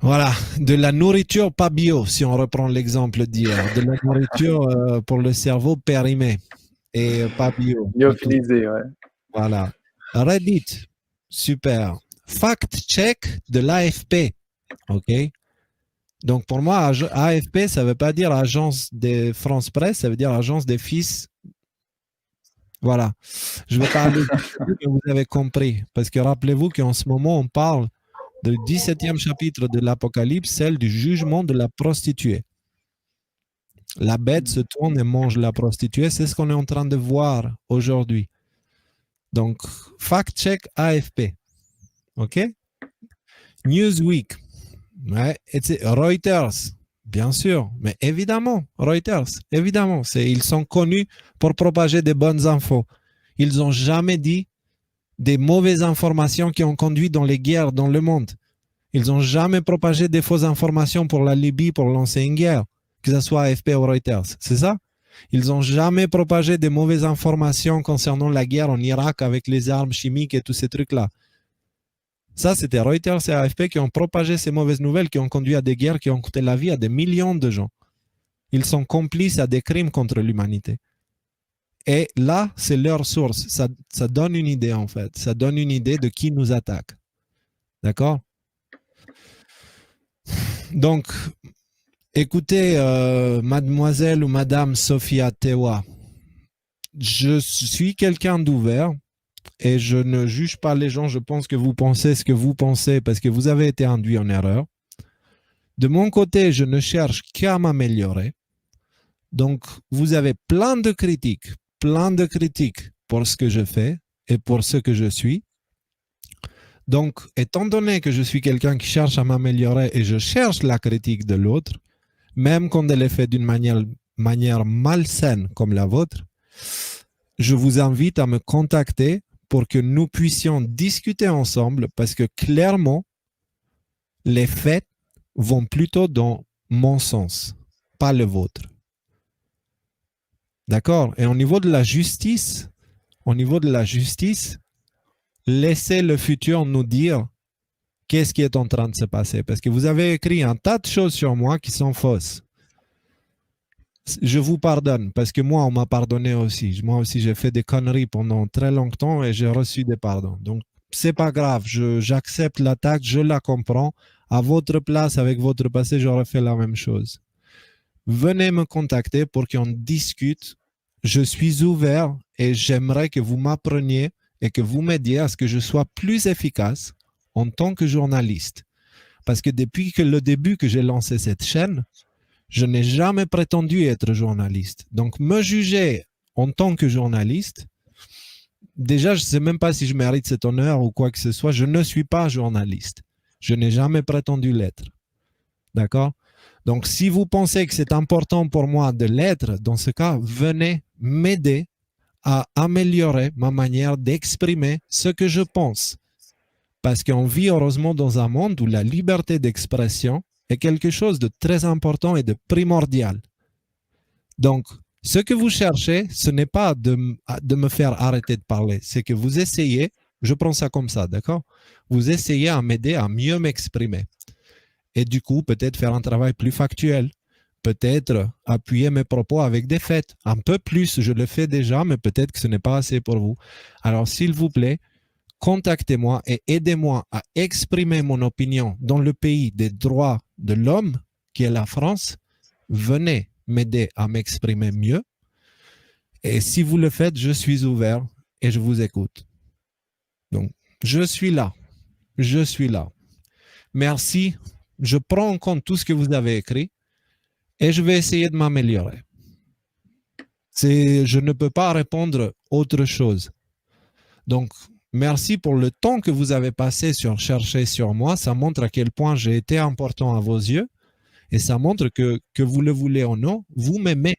voilà, de la nourriture pas bio, si on reprend l'exemple d'hier. De la nourriture pour le cerveau périmé et pas bio. Lyophilisé, ouais. Voilà. Reddit, super. Fact check de l'AFP, ok. Donc pour moi, AFP, ça ne veut pas dire Agence de France Presse, ça veut dire Agence des fils. Voilà. Je ne vais pas aller mais vous avez compris. Parce que rappelez-vous qu'en ce moment, on parle du 17e chapitre de l'Apocalypse, celle du jugement de la prostituée. La bête se tourne et mange la prostituée. C'est ce qu'on est en train de voir aujourd'hui. Donc, fact-check AFP. OK? Newsweek. Ouais. Reuters. Bien sûr. Mais évidemment, Reuters. Évidemment. Ils sont connus pour propager des bonnes infos. Ils n'ont jamais dit des mauvaises informations qui ont conduit dans les guerres dans le monde. Ils n'ont jamais propagé des fausses informations pour la Libye pour lancer une guerre, que ce soit AFP ou Reuters. C'est ça? Ils n'ont jamais propagé des mauvaises informations concernant la guerre en Irak avec les armes chimiques et tous ces trucs-là. Ça, c'était Reuters et AFP qui ont propagé ces mauvaises nouvelles qui ont conduit à des guerres qui ont coûté la vie à des millions de gens. Ils sont complices à des crimes contre l'humanité. Et là, c'est leur source. Ça donne une idée, en fait. Ça donne une idée de qui nous attaque. D'accord? Donc, écoutez, mademoiselle ou madame Sophia Tewa, je suis quelqu'un d'ouvert et je ne juge pas les gens. Je pense que vous pensez ce que vous pensez parce que vous avez été induit en erreur. De mon côté, je ne cherche qu'à m'améliorer. Donc, vous avez plein de critiques pour ce que je fais et pour ce que je suis. Donc, étant donné que je suis quelqu'un qui cherche à m'améliorer et je cherche la critique de l'autre, même quand elle est faite d'une manière malsaine comme la vôtre, je vous invite à me contacter pour que nous puissions discuter ensemble parce que clairement, les faits vont plutôt dans mon sens, pas le vôtre. D'accord? Et au niveau de la justice, laissez le futur nous dire qu'est-ce qui est en train de se passer. Parce que vous avez écrit un tas de choses sur moi qui sont fausses. Je vous pardonne parce que moi, on m'a pardonné aussi. Moi aussi, j'ai fait des conneries pendant très longtemps et j'ai reçu des pardons. Donc, c'est pas grave. J'accepte l'attaque, je la comprends. À votre place, avec votre passé, j'aurais fait la même chose. Venez me contacter pour qu'on discute. Je suis ouvert et j'aimerais que vous m'appreniez et que vous m'aidiez à ce que je sois plus efficace en tant que journaliste. Parce que depuis que le début que j'ai lancé cette chaîne, je n'ai jamais prétendu être journaliste. Donc, me juger en tant que journaliste, déjà, je ne sais même pas si je mérite cet honneur ou quoi que ce soit. Je ne suis pas journaliste. Je n'ai jamais prétendu l'être. D'accord? Donc, si vous pensez que c'est important pour moi de l'être, dans ce cas, venez m'aider à améliorer ma manière d'exprimer ce que je pense. Parce qu'on vit heureusement dans un monde où la liberté d'expression est quelque chose de très important et de primordial. Donc, ce que vous cherchez, ce n'est pas de me faire arrêter de parler, c'est que vous essayez, je prends ça comme ça, d'accord? Vous essayez à m'aider à mieux m'exprimer. Et du coup, peut-être faire un travail plus factuel, peut-être appuyer mes propos avec des faits. Un peu plus, je le fais déjà, mais peut-être que ce n'est pas assez pour vous. Alors, s'il vous plaît, contactez-moi et aidez-moi à exprimer mon opinion dans le pays des droits de l'homme, qui est la France. Venez m'aider à m'exprimer mieux. Et si vous le faites, je suis ouvert et je vous écoute. Donc, je suis là. Je suis là. Merci. Je prends en compte tout ce que vous avez écrit et je vais essayer de m'améliorer. Je ne peux pas répondre autre chose. Donc, merci pour le temps que vous avez passé sur chercher sur moi. Ça montre à quel point j'ai été important à vos yeux. Et ça montre que vous le voulez ou non, vous m'aimez.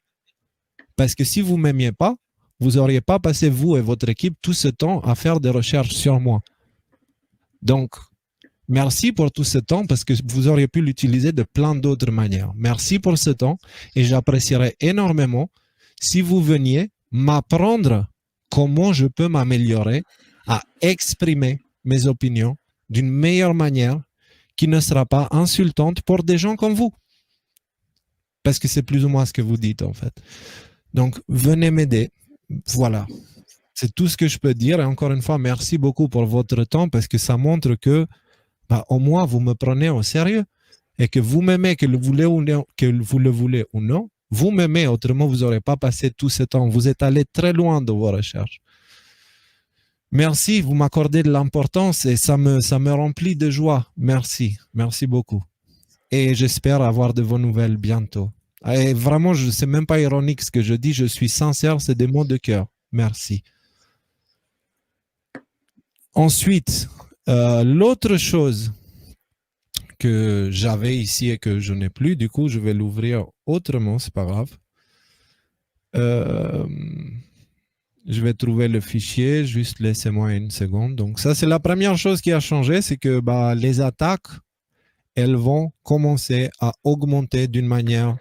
Parce que si vous ne m'aimiez pas, vous n'auriez pas passé, vous et votre équipe, tout ce temps à faire des recherches sur moi. Donc, merci pour tout ce temps parce que vous auriez pu l'utiliser de plein d'autres manières. Merci pour ce temps et j'apprécierais énormément si vous veniez m'apprendre comment je peux m'améliorer à exprimer mes opinions d'une meilleure manière qui ne sera pas insultante pour des gens comme vous. Parce que c'est plus ou moins ce que vous dites en fait. Donc, venez m'aider. Voilà. C'est tout ce que je peux dire. Et encore une fois, merci beaucoup pour votre temps parce que ça montre que au moins vous me prenez au sérieux et que vous m'aimez, que vous le voulez ou non. Vous m'aimez, autrement vous n'aurez pas passé tout ce temps. Vous êtes allé très loin de vos recherches. Merci, vous m'accordez de l'importance et ça me remplit de joie. Merci, merci beaucoup. Et j'espère avoir de vos nouvelles bientôt. Et vraiment, c'est même pas ironique ce que je dis, je suis sincère, c'est des mots de cœur. Merci. Ensuite, l'autre chose que j'avais ici et que je n'ai plus, du coup, je vais l'ouvrir autrement, c'est pas grave. Je vais trouver le fichier, juste laissez-moi une seconde. Donc ça, c'est la première chose qui a changé, c'est que les attaques, elles vont commencer à augmenter d'une manière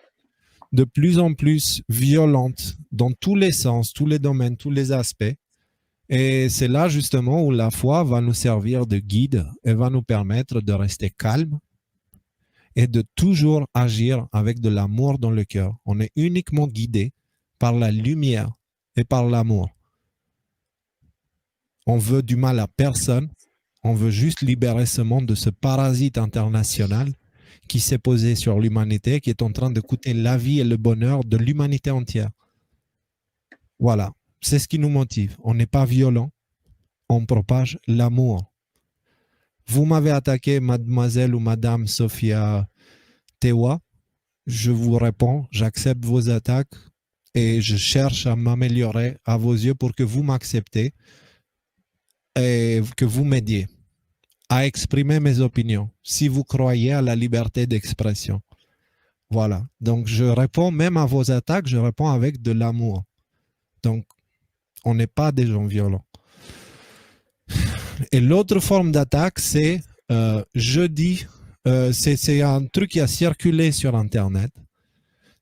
de plus en plus violente dans tous les sens, tous les domaines, tous les aspects. Et c'est là justement où la foi va nous servir de guide et va nous permettre de rester calme et de toujours agir avec de l'amour dans le cœur. On est uniquement guidé par la lumière et par l'amour. On veut du mal à personne. On veut juste libérer ce monde de ce parasite international qui s'est posé sur l'humanité, qui est en train de coûter la vie et le bonheur de l'humanité entière. Voilà, c'est ce qui nous motive. On n'est pas violent, on propage l'amour. Vous m'avez attaqué, mademoiselle ou madame Sophia Tewa. Je vous réponds, j'accepte vos attaques et je cherche à m'améliorer à vos yeux pour que vous m'acceptez et que vous m'aidiez à exprimer mes opinions, si vous croyez à la liberté d'expression. Voilà. Donc, je réponds même à vos attaques, je réponds avec de l'amour. Donc, on n'est pas des gens violents. Et l'autre forme d'attaque, c'est jeudi. C'est un truc qui a circulé sur Internet.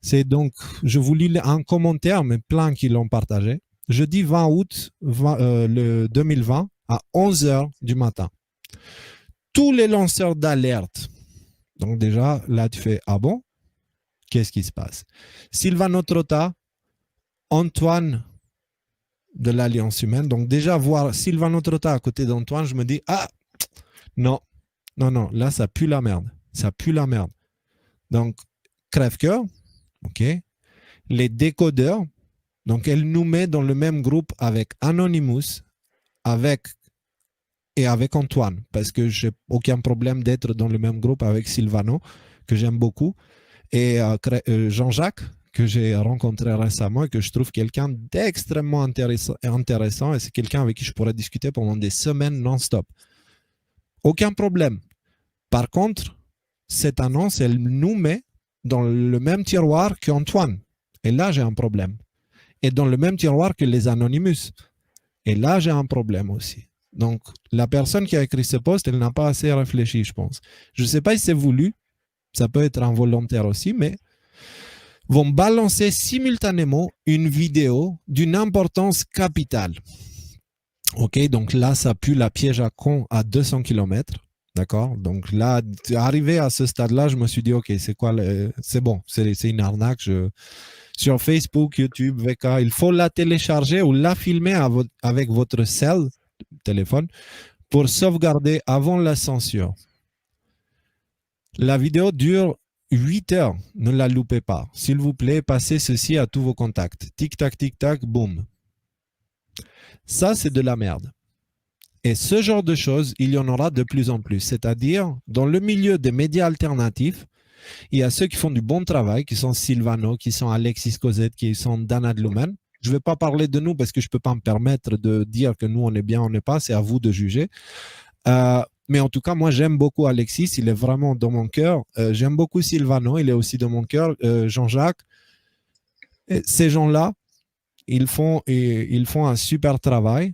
C'est donc, je vous lis un commentaire, mais plein qui l'ont partagé. Jeudi 20 août 2020 à 11h du matin. Tous les lanceurs d'alerte. Donc déjà, là, tu fais, ah bon? Qu'est-ce qui se passe? Silvano Trotta, Antoine de l'Alliance humaine. Donc déjà, voir Silvano Trotta à côté d'Antoine, je me dis, ah, non, là, ça pue la merde. Ça pue la merde. Donc, crève-cœur, ok. Les décodeurs, donc elle nous met dans le même groupe avec Anonymous, avec Antoine, parce que j'ai aucun problème d'être dans le même groupe avec Silvano, que j'aime beaucoup, et Jean-Jacques, que j'ai rencontré récemment et que je trouve quelqu'un d'extrêmement intéressant, et c'est quelqu'un avec qui je pourrais discuter pendant des semaines non-stop. Aucun problème. Par contre, cette annonce, elle nous met dans le même tiroir qu'Antoine. Et là, j'ai un problème. Et dans le même tiroir que les Anonymous. Et là, j'ai un problème aussi. Donc, la personne qui a écrit ce post, elle n'a pas assez réfléchi, je pense. Je ne sais pas si c'est voulu, ça peut être involontaire aussi, mais vont balancer simultanément une vidéo d'une importance capitale. Ok, donc là, ça pue la piège à con à 200 km. D'accord? Donc là, arrivé à ce stade-là, je me suis dit, ok, c'est quoi c'est bon, c'est une arnaque. Sur Facebook, YouTube, VK, il faut la télécharger ou la filmer avec votre téléphone pour sauvegarder avant la censure. La vidéo dure 8 heures. Ne la loupez pas. S'il vous plaît, passez ceci à tous vos contacts. Tic-tac, tic-tac, boum. Ça, c'est de la merde. Et ce genre de choses, il y en aura de plus en plus. C'est-à-dire, dans le milieu des médias alternatifs, il y a ceux qui font du bon travail, qui sont Silvano, qui sont Alexis Cosette, qui sont Dana Dlumen. Je ne vais pas parler de nous parce que je ne peux pas me permettre de dire que nous, on est bien, on n'est pas. C'est à vous de juger. Mais en tout cas, moi, j'aime beaucoup Alexis. Il est vraiment dans mon cœur. J'aime beaucoup Silvano. Il est aussi dans mon cœur. Jean-Jacques. Et ces gens-là, ils font un super travail.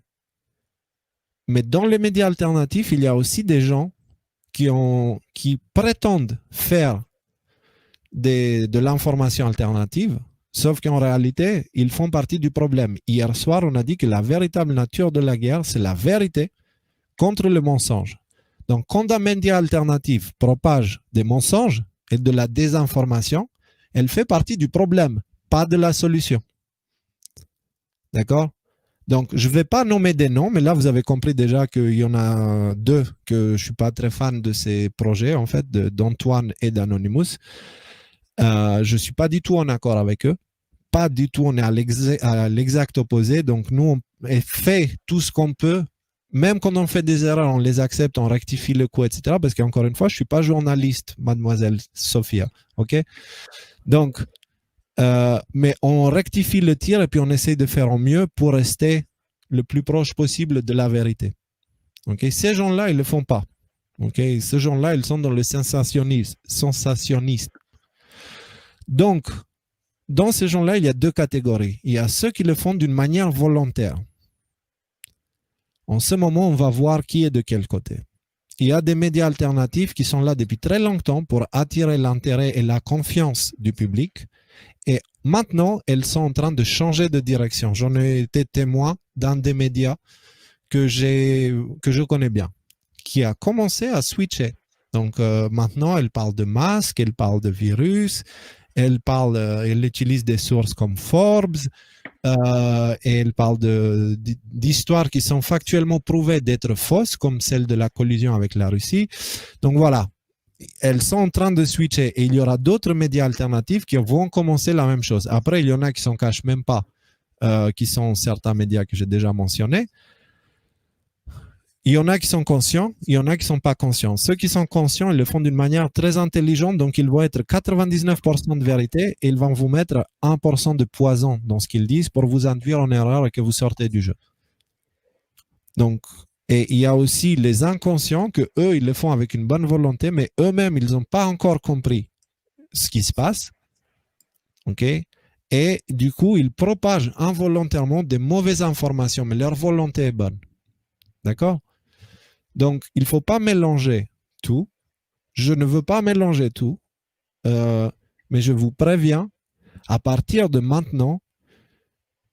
Mais dans les médias alternatifs, il y a aussi des gens qui prétendent faire de l'information alternative, sauf qu'en réalité, ils font partie du problème. Hier soir, on a dit que la véritable nature de la guerre, c'est la vérité contre le mensonge. Donc, quand un média alternatif propage des mensonges et de la désinformation, elle fait partie du problème, pas de la solution. D'accord? Donc, je ne vais pas nommer des noms, mais là, vous avez compris déjà qu'il y en a deux que je ne suis pas très fan de ces projets, en fait, d'Antoine et d'Anonymous. Je ne suis pas du tout en accord avec eux. Pas du tout, on est à l'exact opposé. Donc, nous, on fait tout ce qu'on peut. Même quand on fait des erreurs, on les accepte, on rectifie le coup, etc. Parce qu'encore une fois, je ne suis pas journaliste, mademoiselle Sophia. OK? Donc, mais on rectifie le tir et puis on essaie de faire au mieux pour rester le plus proche possible de la vérité. Okay? Ces gens-là, ils ne le font pas. Okay? Ces gens-là, ils sont dans le sensationniste. Donc, dans ces gens-là, il y a deux catégories. Il y a ceux qui le font d'une manière volontaire. En ce moment, on va voir qui est de quel côté. Il y a des médias alternatifs qui sont là depuis très longtemps pour attirer l'intérêt et la confiance du public. Et maintenant, elles sont en train de changer de direction. J'en ai été témoin d'un des médias que je connais bien, qui a commencé à switcher. Donc maintenant, elle parle de masques, elle parle de virus, elle utilise des sources comme Forbes, et elle parle d'histoires qui sont factuellement prouvées d'être fausses, comme celle de la collusion avec la Russie. Donc voilà. Elles sont en train de switcher et il y aura d'autres médias alternatifs qui vont commencer la même chose. Après, il y en a qui ne s'en cachent même pas, qui sont certains médias que j'ai déjà mentionnés. Il y en a qui sont conscients, il y en a qui ne sont pas conscients. Ceux qui sont conscients, ils le font d'une manière très intelligente, donc ils vont être 99% de vérité et ils vont vous mettre 1% de poison dans ce qu'ils disent pour vous induire en erreur et que vous sortez du jeu. Donc, et il y a aussi les inconscients que eux, ils le font avec une bonne volonté, mais eux-mêmes, ils n'ont pas encore compris ce qui se passe. OK? Et du coup, ils propagent involontairement des mauvaises informations, mais leur volonté est bonne. D'accord? Donc, il ne faut pas mélanger tout. Je ne veux pas mélanger tout, mais je vous préviens, à partir de maintenant,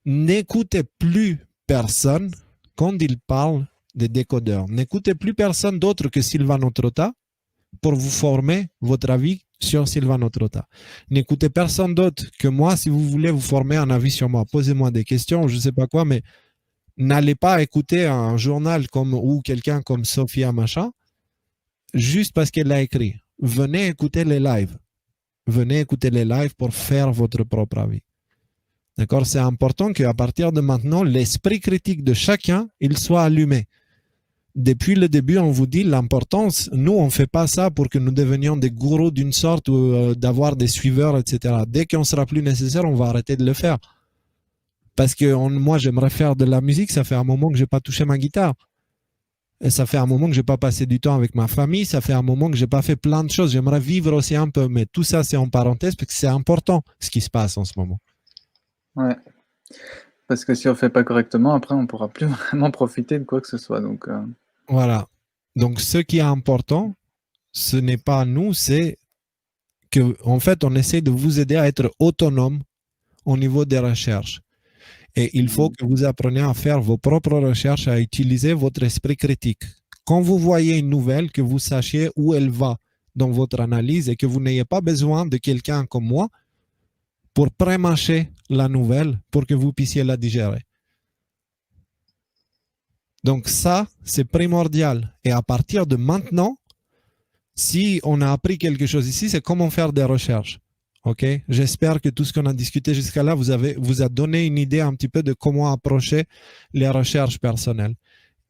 n'écoutez plus personne quand il parle des décodeurs. N'écoutez plus personne d'autre que Silvano Trotta pour vous former votre avis sur Silvano Trotta. N'écoutez personne d'autre que moi si vous voulez vous former un avis sur moi. Posez-moi des questions, je ne sais pas quoi, mais n'allez pas écouter un journal ou quelqu'un comme Sophia Machin juste parce qu'elle l'a écrit. Venez écouter les lives. Venez écouter les lives pour faire votre propre avis. D'accord? C'est important qu'à partir de maintenant, l'esprit critique de chacun, il soit allumé. Depuis le début, on vous dit l'importance. Nous, on ne fait pas ça pour que nous devenions des gourous d'une sorte ou d'avoir des suiveurs, etc. Dès qu'on sera plus nécessaire, on va arrêter de le faire. Parce que moi, j'aimerais faire de la musique. Ça fait un moment que je n'ai pas touché ma guitare. Et ça fait un moment que je n'ai pas passé du temps avec ma famille. Ça fait un moment que je n'ai pas fait plein de choses. J'aimerais vivre aussi un peu. Mais tout ça, c'est en parenthèse parce que c'est important ce qui se passe en ce moment. Ouais. Parce que si on ne fait pas correctement, après, on ne pourra plus vraiment profiter de quoi que ce soit. Donc, Voilà. Donc, ce qui est important, ce n'est pas nous, c'est que, en fait, on essaie de vous aider à être autonome au niveau des recherches. Et il faut que vous appreniez à faire vos propres recherches, à utiliser votre esprit critique. Quand vous voyez une nouvelle, que vous sachiez où elle va dans votre analyse et que vous n'ayez pas besoin de quelqu'un comme moi pour pré-mâcher la nouvelle pour que vous puissiez la digérer. Donc ça, c'est primordial. Et à partir de maintenant, si on a appris quelque chose ici, c'est comment faire des recherches. Okay? J'espère que tout ce qu'on a discuté jusqu'à là vous a donné une idée un petit peu de comment approcher les recherches personnelles.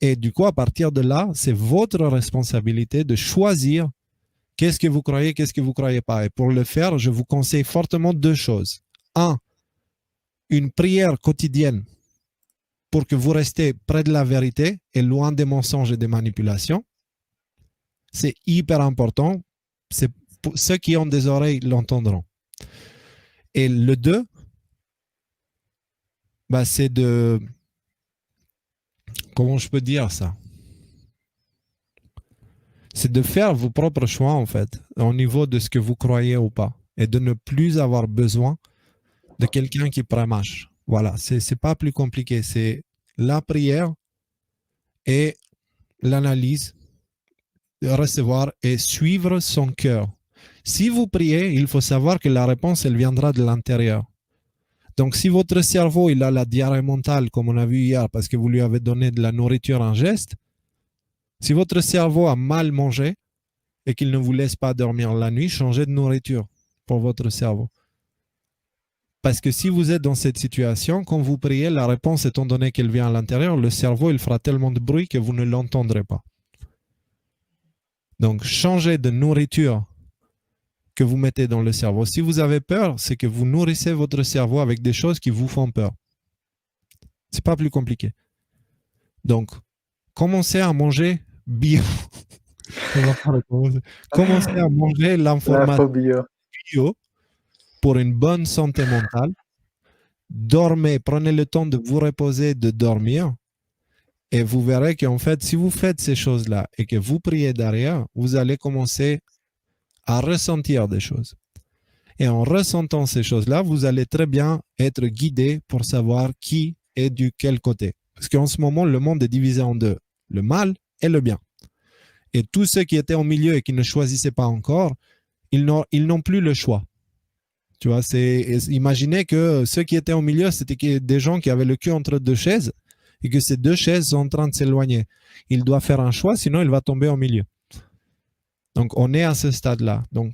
Et du coup, à partir de là, c'est votre responsabilité de choisir qu'est-ce que vous croyez, qu'est-ce que vous ne croyez pas. Et pour le faire, je vous conseille fortement deux choses. Un, une prière quotidienne pour que vous restez près de la vérité et loin des mensonges et des manipulations. C'est hyper important. Ceux qui ont des oreilles l'entendront. Et le 2, c'est de... Comment je peux dire ça? C'est de faire vos propres choix, en fait, au niveau de ce que vous croyez ou pas. Et de ne plus avoir besoin de quelqu'un qui pré-mâche. Voilà, c'est pas plus compliqué. C'est la prière et l'analyse, recevoir et suivre son cœur. Si vous priez, il faut savoir que la réponse, elle viendra de l'intérieur. Donc, si votre cerveau, il a la diarrhée mentale, comme on a vu hier, parce que vous lui avez donné de la nourriture en geste, si votre cerveau a mal mangé et qu'il ne vous laisse pas dormir la nuit, changez de nourriture pour votre cerveau. Parce que si vous êtes dans cette situation, quand vous priez, la réponse, étant donné qu'elle vient à l'intérieur, le cerveau, il fera tellement de bruit que vous ne l'entendrez pas. Donc, changez de nourriture que vous mettez dans le cerveau. Si vous avez peur, c'est que vous nourrissez votre cerveau avec des choses qui vous font peur. C'est pas plus compliqué. Donc, commencez à manger bio. Commencez à manger l'information bio pour une bonne santé mentale. Dormez, prenez le temps de vous reposer, de dormir. Et vous verrez qu'en fait, si vous faites ces choses-là et que vous priez derrière, vous allez commencer à ressentir des choses. Et en ressentant ces choses-là, vous allez très bien être guidé pour savoir qui est du quel côté. Parce qu'en ce moment, le monde est divisé en deux, le mal et le bien. Et tous ceux qui étaient au milieu et qui ne choisissaient pas encore, ils n'ont plus le choix. Tu vois, imaginez que ceux qui étaient au milieu, c'était des gens qui avaient le cul entre deux chaises et que ces deux chaises sont en train de s'éloigner. Il doit faire un choix, sinon il va tomber au milieu. Donc, on est à ce stade-là. Donc,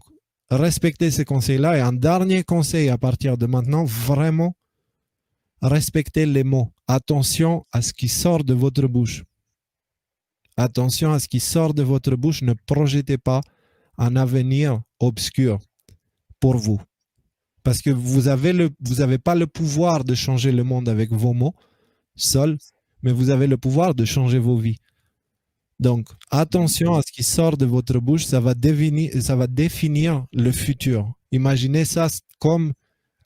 respectez ces conseils-là. Et un dernier conseil à partir de maintenant, vraiment, respectez les mots. Attention à ce qui sort de votre bouche. Attention à ce qui sort de votre bouche. Ne projetez pas un avenir obscur pour vous. Parce que vous n'avez pas le pouvoir de changer le monde avec vos mots seuls, mais vous avez le pouvoir de changer vos vies. Donc, attention à ce qui sort de votre bouche, ça va définir le futur. Imaginez ça comme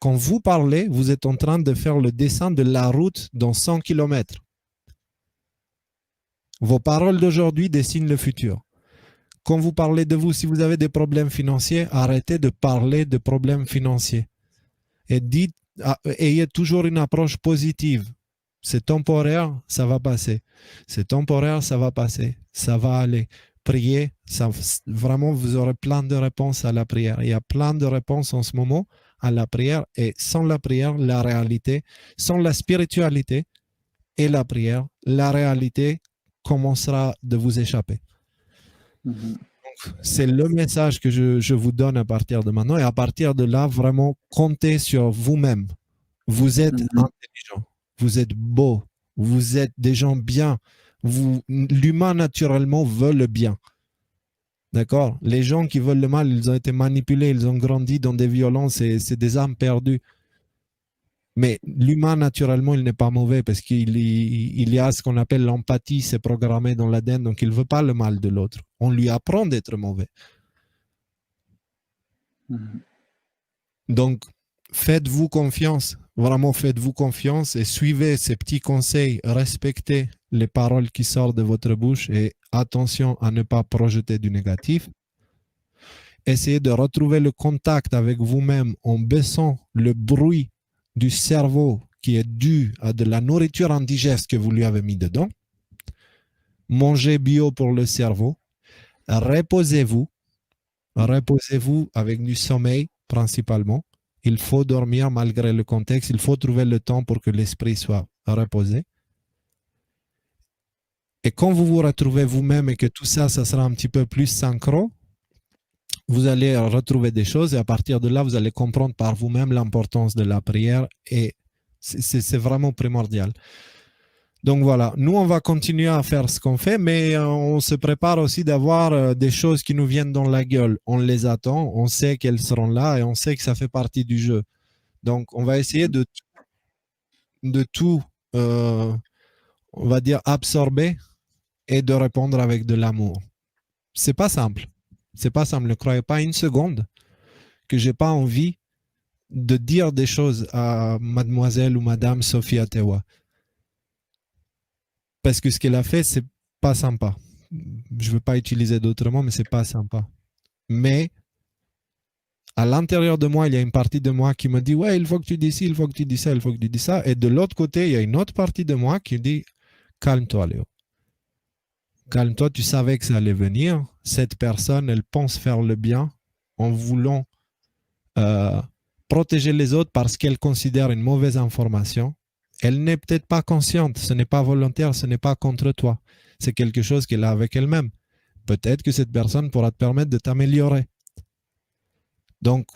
quand vous parlez, vous êtes en train de faire le dessin de la route dans 100 km. Vos paroles d'aujourd'hui dessinent le futur. Quand vous parlez de vous, si vous avez des problèmes financiers, arrêtez de parler de problèmes financiers. Et ayez toujours une approche positive. C'est temporaire, ça va passer. C'est temporaire, ça va passer. Ça va aller. Priez, vraiment, vous aurez plein de réponses à la prière. Il y a plein de réponses en ce moment à la prière. Et sans la prière, la réalité, sans la spiritualité et la prière, la réalité commencera de vous échapper. C'est le message que je vous donne à partir de maintenant. Et à partir de là, vraiment, comptez sur vous-même. Vous êtes intelligent, vous êtes beau, vous êtes des gens bien. L'humain, naturellement, veut le bien. D'accord? Les gens qui veulent le mal, ils ont été manipulés, ils ont grandi dans des violences et c'est des âmes perdues. Mais l'humain, naturellement, il n'est pas mauvais parce qu'il y a ce qu'on appelle l'empathie, c'est programmé dans l'ADN, donc il ne veut pas le mal de l'autre. On lui apprend d'être mauvais. Donc, faites-vous confiance, vraiment faites-vous confiance et suivez ces petits conseils, respectez les paroles qui sortent de votre bouche et attention à ne pas projeter du négatif. Essayez de retrouver le contact avec vous-même en baissant le bruit du cerveau qui est dû à de la nourriture indigeste que vous lui avez mis dedans. Mangez bio pour le cerveau. Reposez-vous. Reposez-vous avec du sommeil principalement. Il faut dormir malgré le contexte. Il faut trouver le temps pour que l'esprit soit reposé. Et quand vous vous retrouvez vous-même et que tout ça, ça sera un petit peu plus synchro, vous allez retrouver des choses et à partir de là, vous allez comprendre par vous-même l'importance de la prière et c'est vraiment primordial. Donc voilà, nous on va continuer à faire ce qu'on fait, mais on se prépare aussi d'avoir des choses qui nous viennent dans la gueule. On les attend, on sait qu'elles seront là et on sait que ça fait partie du jeu. Donc on va essayer de tout, on va dire, absorber et de répondre avec de l'amour. C'est pas simple. C'est pas simple. Ne croyez pas une seconde que j'ai pas envie de dire des choses à mademoiselle ou madame Sophia Tewa. Parce que ce qu'elle a fait, c'est pas sympa. Je veux pas utiliser d'autres mots, mais c'est pas sympa. Mais à l'intérieur de moi, il y a une partie de moi qui me dit ouais, il faut que tu dis ci, il faut que tu dis ça, il faut que tu dis ça. Et de l'autre côté, il y a une autre partie de moi qui dit calme-toi, Léo. Calme-toi, tu savais que ça allait venir. Cette personne, elle pense faire le bien en voulant protéger les autres parce qu'elle considère une mauvaise information. Elle n'est peut-être pas consciente, ce n'est pas volontaire, ce n'est pas contre toi. C'est quelque chose qu'elle a avec elle-même. Peut-être que cette personne pourra te permettre de t'améliorer. Donc,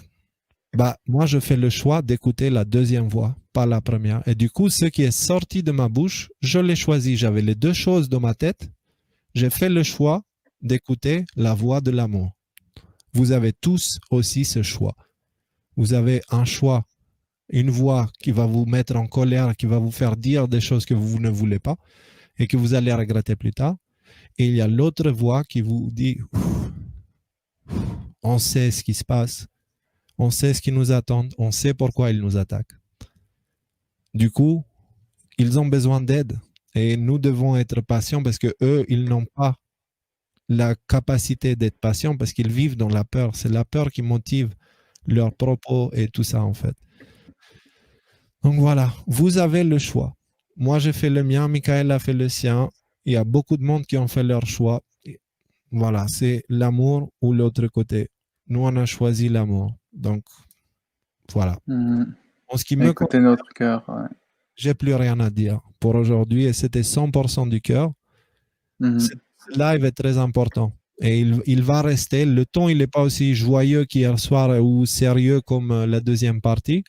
moi, je fais le choix d'écouter la deuxième voix, pas la première. Et du coup, ce qui est sorti de ma bouche, je l'ai choisi. J'avais les deux choses dans ma tête. J'ai fait le choix d'écouter la voix de l'amour. Vous avez tous aussi ce choix. Vous avez un choix, une voix qui va vous mettre en colère, qui va vous faire dire des choses que vous ne voulez pas et que vous allez regretter plus tard. Et il y a l'autre voix qui vous dit on sait ce qui se passe, on sait ce qui nous attend, on sait pourquoi ils nous attaquent. Du coup, ils ont besoin d'aide et nous devons être patients parce que eux, ils n'ont pas la capacité d'être patients parce qu'ils vivent dans la peur. C'est la peur qui motive leurs propos et tout ça en fait. Donc voilà, vous avez le choix. Moi, j'ai fait le mien, Michael a fait le sien. Il y a beaucoup de monde qui ont fait leur choix. Voilà, c'est l'amour ou l'autre côté. Nous, on a choisi l'amour. Donc, voilà. En ce qui me Écoutez notre cœur. Ouais. J'ai plus rien à dire pour aujourd'hui et c'était 100% du cœur. Ce live est très important et il va rester. Le ton, il n'est pas aussi joyeux qu'hier soir ou sérieux comme la deuxième partie.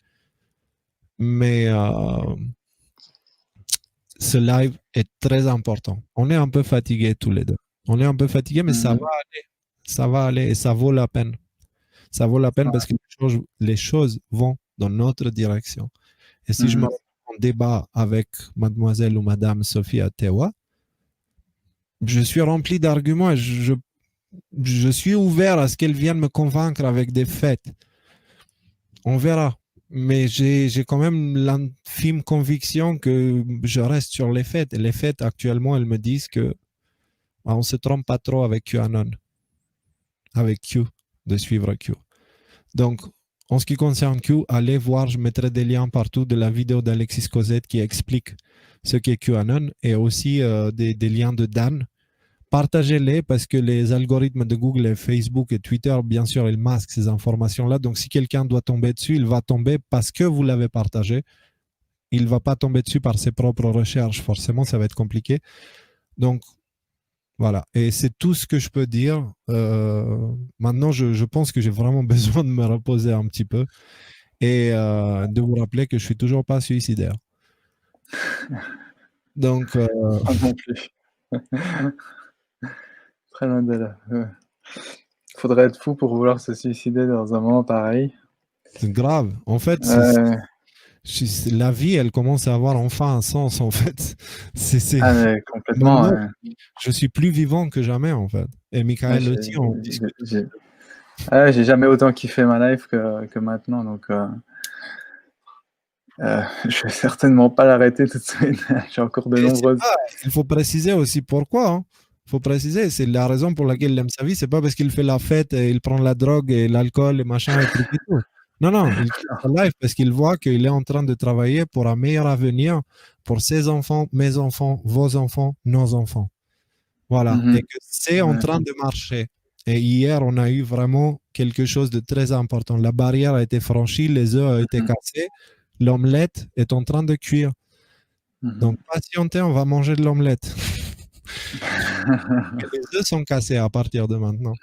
Mais ce live est très important. On est un peu fatigués tous les deux. On est un peu fatigués, mais ça va aller. Ça va aller et ça vaut la peine. Ça vaut la peine parce que les choses vont dans notre direction. Et si je me retrouve en débat avec mademoiselle ou madame Sophia Tewa, je suis rempli d'arguments et je suis ouvert à ce qu'elle vienne me convaincre avec des faits. On verra. Mais j'ai quand même l'infime conviction que je reste sur les faits. Et les faits, actuellement, elles me disent que on se trompe pas trop avec QAnon, avec Q, de suivre Q. Donc, en ce qui concerne Q, allez voir, je mettrai des liens partout de la vidéo d'Alexis Cosette qui explique ce qu'est QAnon et aussi des liens de Dan. Partagez-les parce que les algorithmes de Google et Facebook et Twitter, bien sûr, ils masquent ces informations-là. Donc, si quelqu'un doit tomber dessus, il va tomber parce que vous l'avez partagé. Il ne va pas tomber dessus par ses propres recherches. Forcément, ça va être compliqué. Donc, voilà. Et c'est tout ce que je peux dire. Maintenant, je pense que j'ai vraiment besoin de me reposer un petit peu et de vous rappeler que je ne suis toujours pas suicidaire. Donc, Pas non plus. Très loin de là. Faudrait être fou pour vouloir se suicider dans un moment pareil. c'est grave. En fait, la vie, elle commence à avoir enfin un sens, en fait. Ah, mais complètement. Maintenant, je suis plus vivant que jamais, en fait. Et Michael aussi, on discute. J'ai jamais autant kiffé ma life que maintenant, donc je vais certainement pas l'arrêter tout de suite. J'ai encore de nombreuses... Il faut préciser aussi pourquoi. Hein. Il faut préciser, c'est la raison pour laquelle il aime sa vie. C'est pas parce qu'il fait la fête et il prend la drogue et l'alcool et machin et trucs et tout. Non, il quitte sa life parce qu'il voit qu'il est en train de travailler pour un meilleur avenir pour ses enfants, mes enfants, vos enfants, nos enfants. Voilà. Et que c'est en train de marcher. Et hier, on a eu vraiment quelque chose de très important. La barrière a été franchie, les œufs ont été cassés, l'omelette est en train de cuire. Donc, patientez, on va manger de l'omelette. Les œufs sont cassés à partir de maintenant.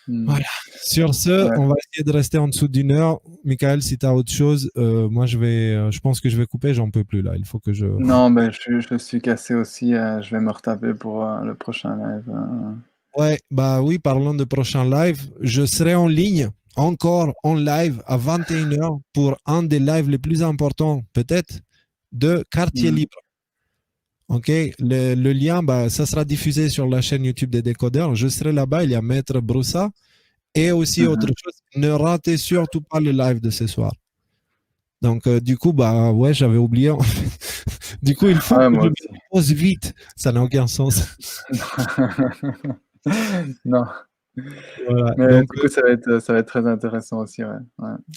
Voilà. Sur ce, on va essayer de rester en dessous d'une heure. Michael, si tu as autre chose, moi je pense que je vais couper, j'en peux plus là. Il faut que je... Non, mais je suis cassé aussi. Je vais me retaper pour le prochain live. Ouais, bah oui, parlons de prochain live. Je serai en ligne, encore en live à 21h pour un des lives les plus importants, peut-être, de Quartier Libre. Ok, le lien, bah, ça sera diffusé sur la chaîne YouTube des décodeurs. Je serai là-bas, il y a Maître Broussa. Et aussi autre chose, ne ratez surtout pas le live de ce soir. Donc, du coup, bah ouais, j'avais oublié. Du coup, il faut que je me pose vite. Ça n'a aucun sens. Non. Voilà. Mais donc, du coup, ça va être très intéressant aussi.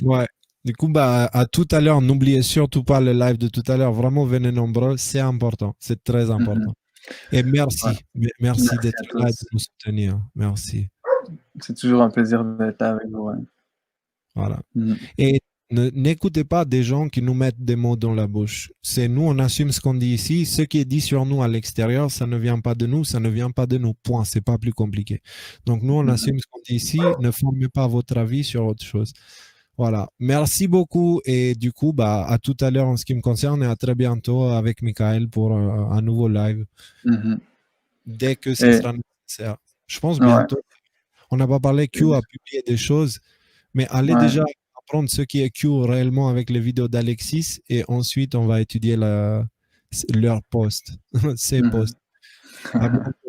Ouais. Du coup, bah, à tout à l'heure, n'oubliez surtout pas le live de tout à l'heure. Vraiment, venez nombreux, c'est important. C'est très important. Et merci. Merci d'être là et de nous soutenir. Merci. C'est toujours un plaisir d'être là avec vous. Voilà. Et n'écoutez pas des gens qui nous mettent des mots dans la bouche. C'est nous, on assume ce qu'on dit ici. Ce qui est dit sur nous à l'extérieur, ça ne vient pas de nous, ça ne vient pas de nous. Point. C'est pas plus compliqué. Donc, nous, on assume ce qu'on dit ici. Ne formez pas votre avis sur autre chose. Voilà. Merci beaucoup. Et du coup, bah, à tout à l'heure en ce qui me concerne et à très bientôt avec Michael pour un nouveau live. Dès que ce sera nécessaire. Je pense bientôt. On n'a pas parlé, Q a publié des choses, mais allez déjà apprendre ce qui est Q réellement avec les vidéos d'Alexis et ensuite on va étudier leur post, ses posts. À bientôt.